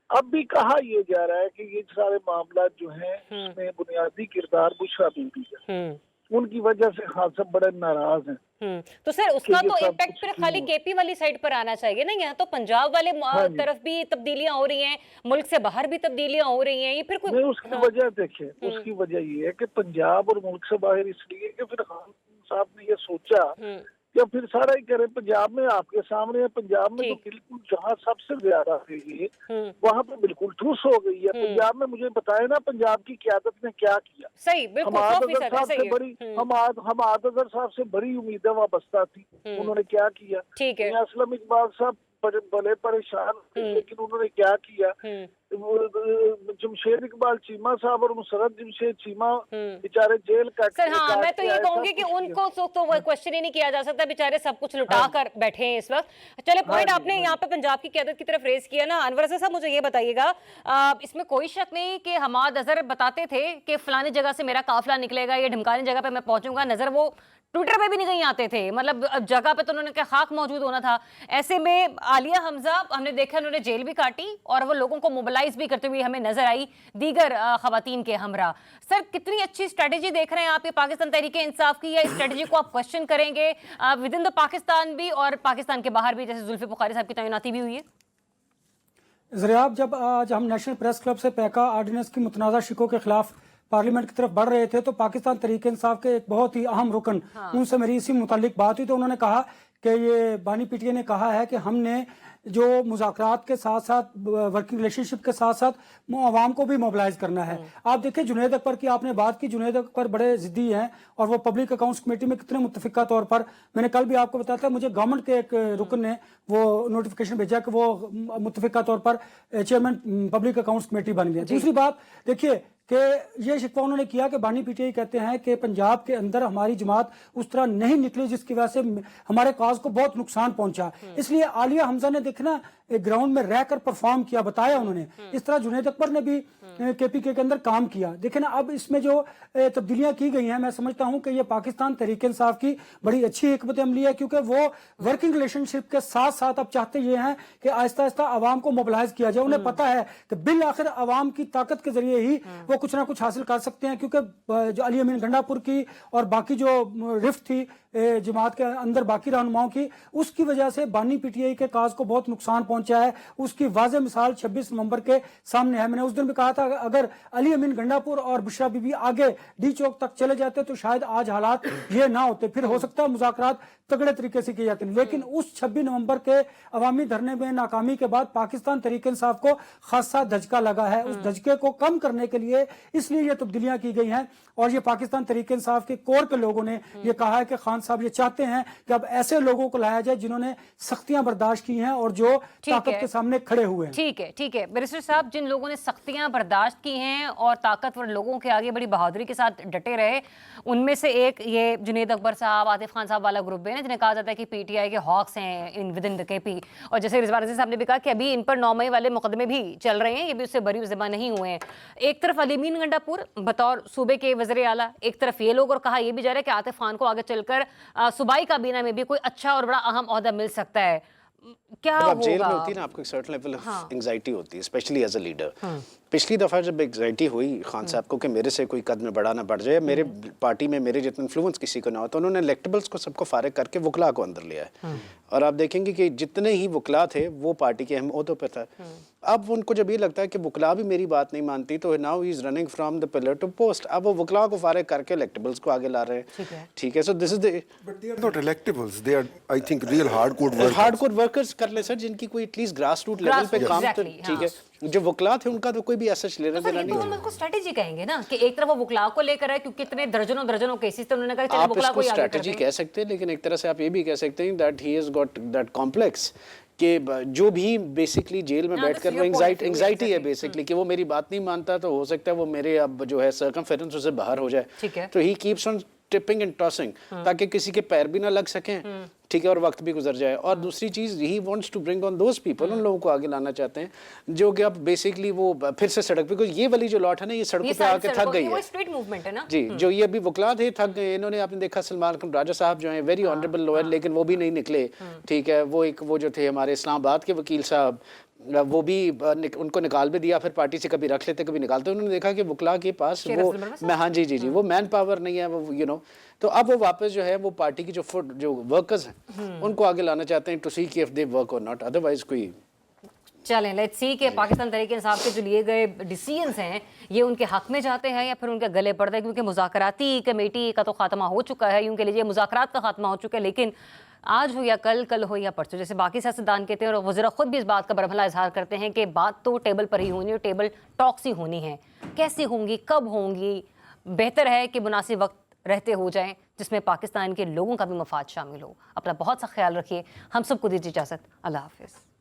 अब भी कहा यह जा रहा है कि ये सारे मामला जो हैं उसमें बुनियादी किरदार बुशरा बीबी है, उनकी वजह से खान साहब बड़े नाराज हैं। तो सर उसका तो इम्पैक्ट फिर खाली केपी वाली साइड पर आना चाहिए ना, यहाँ तो पंजाब वाले तरफ भी तब्दीलियां हो रही हैं, मुल्क से बाहर भी तब्दीलियां हो रही हैं, ये फिर कोई नहीं। उसकी वजह देखिए, उसकी वजह ये है कि पंजाब और मुल्क से बाहर इसलिए कि फिर खान साहब ने ये सोचा कि फिर सारा ही करे पंजाब में, आपके सामने है, पंजाब में तो बिल्कुल जहाँ सबसे ज्यादा है ये वहाँ पे बिल्कुल ठूस हो गई है। पंजाब में मुझे बताए ना पंजाब की क़यादत ने क्या किया। सही, बिल्कुल। हमाद अजहर साहब से बड़ी उम्मीदें वाबस्ता थी, उन्होंने क्या किया। ठीक है। असलम इकबाल साहब बड़े परेशान, लेकिन उन्होंने क्या किया। जमशेद इकबाल चीमा साहब और मुसरत जमशेद चीमा बेचारे जेल काट। सर हाँ, मैं तो ये कहूंगी कि उनको तो क्वेश्चन ही नहीं किया जा सकता, बेचारे सब कुछ लुटा कर बैठे हैं इस वक्त। चले, पॉइंट आपने यहाँ पे पंजाब की क़यादत की तरफ रेज किया ना, अनवर साहब मुझे ये बताइएगा, इसमें कोई शक नहीं कि हमाद अजहर बताते थे कि फलानी जगह से मेरा काफिला निकलेगा, ये ढमकानी जगह पे मैं पहुंचूंगा, नजर वो ट्विटर पे भी नहीं कहीं आते थे, मतलब जगह पे तो उन्होंने क्या खाक मौजूद होना था। ऐसे में आलिया हमजा हमने देखा उन्होंने जेल भी काटी और वो लोगों को मोबिलाइज भी करते हुए हमें नजर आई दीगर खवातीन के हमरा। सर कितनी अच्छी स्ट्रेटेजी देख रहे हैं आप ये पाकिस्तान तहरीक इंसाफ की, या इस स्ट्रेटेजी को आप क्वेश्चन करेंगे विद इन द पाकिस्तान भी और पाकिस्तान के बाहर भी, जैसे जुल्फी बुखारी साहब की तैनाती भी हुई है? ज़रियाब, जब आज हम नेशनल प्रेस क्लब से पैका आर्डिनेंस की मुतनाज़ा शिकों के खिलाफ पार्लियामेंट की तरफ बढ़ रहे थे तो पाकिस्तान तहरीक इंसाफ के एक बहुत ही अहम रुकन उनसे मेरी इसी मुतालिक बात हुई तो उन्होंने कहा कि ये बानी पीटीए ने कहा है कि हमने जो मुज़ाकरात के साथ साथ वर्किंग रिलेशनशिप के साथ साथ आवाम को भी मोबिलाइज करना है। आप देखिए जुनैद अकबर की आपने बात की, जुनैद अकबर बड़े जिद्दी हैं और वो पब्लिक अकाउंट्स कमेटी में कितने मुत्तफिका तौर पर, मैंने कल भी आपको बताया था, मुझे गवर्नमेंट के एक रुकन ने वो नोटिफिकेशन भेजा कि वो मुत्तफिका तौर पर चेयरमैन पब्लिक अकाउंट्स कमेटी बन गया। दूसरी बात देखिए कि ये शिकवा उन्होंने किया कि बानी पीटीआई कहते हैं कि पंजाब के अंदर हमारी जमात उस तरह नहीं निकली जिसकी वजह से हमारे काज को बहुत नुकसान पहुंचा, इसलिए आलिया हमजा ने देखना ग्राउंड में रहकर परफॉर्म किया, बताया उन्होंने। इस तरह जुनैद अकबर ने भी केपीके के अंदर काम किया। देखे ना अब इसमें जो तब्दीलियां की गई हैं, मैं समझता हूं कि ये पाकिस्तान तहरीक इंसाफ की बड़ी अच्छी हिकमत अमली है, क्योंकि वो वर्किंग रिलेशनशिप के साथ साथ अब चाहते ये हैं कि आहिस्ता आहिस्ता आवाम को मोबिलाइज किया जाए। उन्हें पता है कि बिल आखिर आवाम की ताकत के जरिए ही वो कुछ ना कुछ हासिल कर सकते हैं, क्योंकि जो अली अमीन गंडापुर की और बाकी जो रिफ्ट थी जमात के अंदर बाकी रहनुमाओं की, उसकी वजह से बानी पीटीआई के काज को बहुत नुकसान पहुंचा है। उसकी वाज़ेह मिसाल 26 नवंबर के सामने है। मैंने उस दिन भी कहा था अगर अली अमीन गंडापुर और बुशरा बीबी आगे डी चौक तक चले जाते तो शायद आज हालात ये ना होते, फिर हो सकता है मुज़ाकरात तगड़े तरीके से किए जाते। लेकिन उस 26 नवंबर के अवामी धरने में नाकामी के बाद पाकिस्तान तहरीक इंसाफ को खासा धचका लगा है। उस धचके को कम करने के लिए इसलिए ये तब्दीलियां की गई हैं और ये पाकिस्तान तहरीक इंसाफ के कोर के लोगों ने ये कहा है कि खान साहब ये चाहते हैं कि अब ऐसे लोगों को लाया जाए जिन्होंने सख्तियां बर्दाश्त की हैं और जो ताकत के सामने खड़े हुए हैं। ठीक है बैरिस्टर साहब, जिन लोगों ने सख्तियां बर्दाश्त की हैं और ताकतवर लोगों के आगे बड़ी बहादुरी के साथ डटे रहे, उनमें से एक ये जुनैद अकबर साहब, आतिफ खान साहब वाला ग्रुप है ना, जिन्हें कहा जाता है कि पीटीआई के हॉक्स हैं in with in the KP. और जैसे रिजवान रज़ी साहब ने भी कहा कि अभी इन पर 9 मई वाले मुकदमे भी चल रहे हैं, ये भी उससे बरी ज़िम्मा नहीं हुए हैं। एक तरफ अली अमीन गंडापुर बतौर सूबे के वज़ीर आला, एक तरफ ये लोग, और कहा यह भी जा रहा है कि आतिफ खान को आगे चलकर सूबाई काबीना में भी कोई अच्छा और बड़ा अहम ओहदा मिल सकता है। क्या जब आप जेल में होगा? होती है ना, आपको एक सर्टेन लेवल ऑफ एंजाइटी होती है, स्पेशली एज अ लीडर। पिछली दफ़ा जब एंजाइटी हुई खान साहब को कि मेरे से कोई कदम बड़ा ना बढ़ जाए, मेरे पार्टी में मेरे जितना इन्फ्लुएंस किसी को ना हो, तो उन्होंने इलेक्टेबल्स को सबको फारिग करके वकला को अंदर लिया है। और आप देखेंगे कि जितने ही वकला थे वो पार्टी के अहम ओहदों पर था। अब उनको जब ये लगता है कि वकला भी मेरी बात नहीं मानती, तो now he is running from the pillar to post. अब वो वकला को फारिग करके इलेक्टेबल्स को आगे ला रहे हैं। ठीक है, so this is the But they are not electables. They are, I think, real hardcore workers. Hardcore workers कर ले सर, जिनकी कोई एटलीस्ट ग्रास रूट लेवल पे काम, तो exactly, ठीक है। जो वकला थे उनका तो कोई भी ऐसा लेना देना नहीं है। उनको स्ट्रेटेजी कहेंगे ना कि एक तरफ वो वकला को लेकर है, क्योंकि इतने दर्जनों केसेस थे, उन्होंने कहा चलो आप वकला इसको को ही आगे स्ट्रेटेजी करते कह सकते हैं, लेकिन एक तरह से आप ये भी कह सकते हैं that he has got that complex कि जो भी बेसिकली जेल में बैठकर वो एंजाइटी है बेसिकली कि वो मेरी बात नहीं मानता, तो हो सकता है वो मेरे अब जो है सर्कमफेरेंस से बाहर हो जाए। ठीक है। तो he keeps on tipping and tossing ताकि किसी के पैर भी ना लग सकें, ठीक है, और वक्त भी गुजर जाए। और दूसरी चीज़, he wants to bring on those people, उन लोगों को आगे लाना चाहते हैं जो कि अब बेसिकली वो फिर से सड़क पे, क्योंकि ये वाली जो लॉट है ना, ये सड़कों पे आके थक गई है। स्ट्रीट मूवमेंट है ना जी, जो ये अभी वकला थे थक गए। इन्होंने आपने देखा सलमान खान राजा साहब जो हैं वेरी ऑनरेबल लॉयर, लेकिन वो भी नहीं निकले। ठीक है, वो जो थे हमारे इस्लामाबाद के वकील साहब, वो भी उनको निकाल भी दिया, फिर पार्टी से कभी रख लेते कभी निकालते। उन्होंने देखा कि वकला के पास वो हाँ जी वो मैन पावर नहीं है, वो यू नो। तो अब वो वापस जो है वो पार्टी की जो वर्कर्स हैं उनको आगे लाना चाहते हैं टू सी कि इफ दे वर्क और नॉट, अदरवाइज कोई। चलें, लेट्स सी कि पाकिस्तान तहरीक इंसाफ के जो लिए गए डिसीजंस हैं ये उनके हक में जाते हैं या फिर उनके गले पड़ते हैं, क्योंकि मुज़ाकराती कमेटी का तो खात्मा हो चुका है, यूं कह लीजिए मुज़ाकरात का खात्मा हो चुका है। लेकिन आज हो या कल हो या परसों, जैसे बाकी सियासतदान कहते हैं और वज़ीरा खुद भी इस बात का बरमला इजहार करते हैं कि बात तो टेबल पर ही होनी है, टेबल टॉक्स ही होनी है। कैसी होंगी, कब होंगी, बेहतर है कि मुनासिब वक्त रहते हो जाएं जिसमें पाकिस्तान के लोगों का भी मफाद शामिल हो। अपना बहुत सा ख्याल रखिए, हम सबको दीजिए इजाज़त। अल्लाह हाफ़िज़।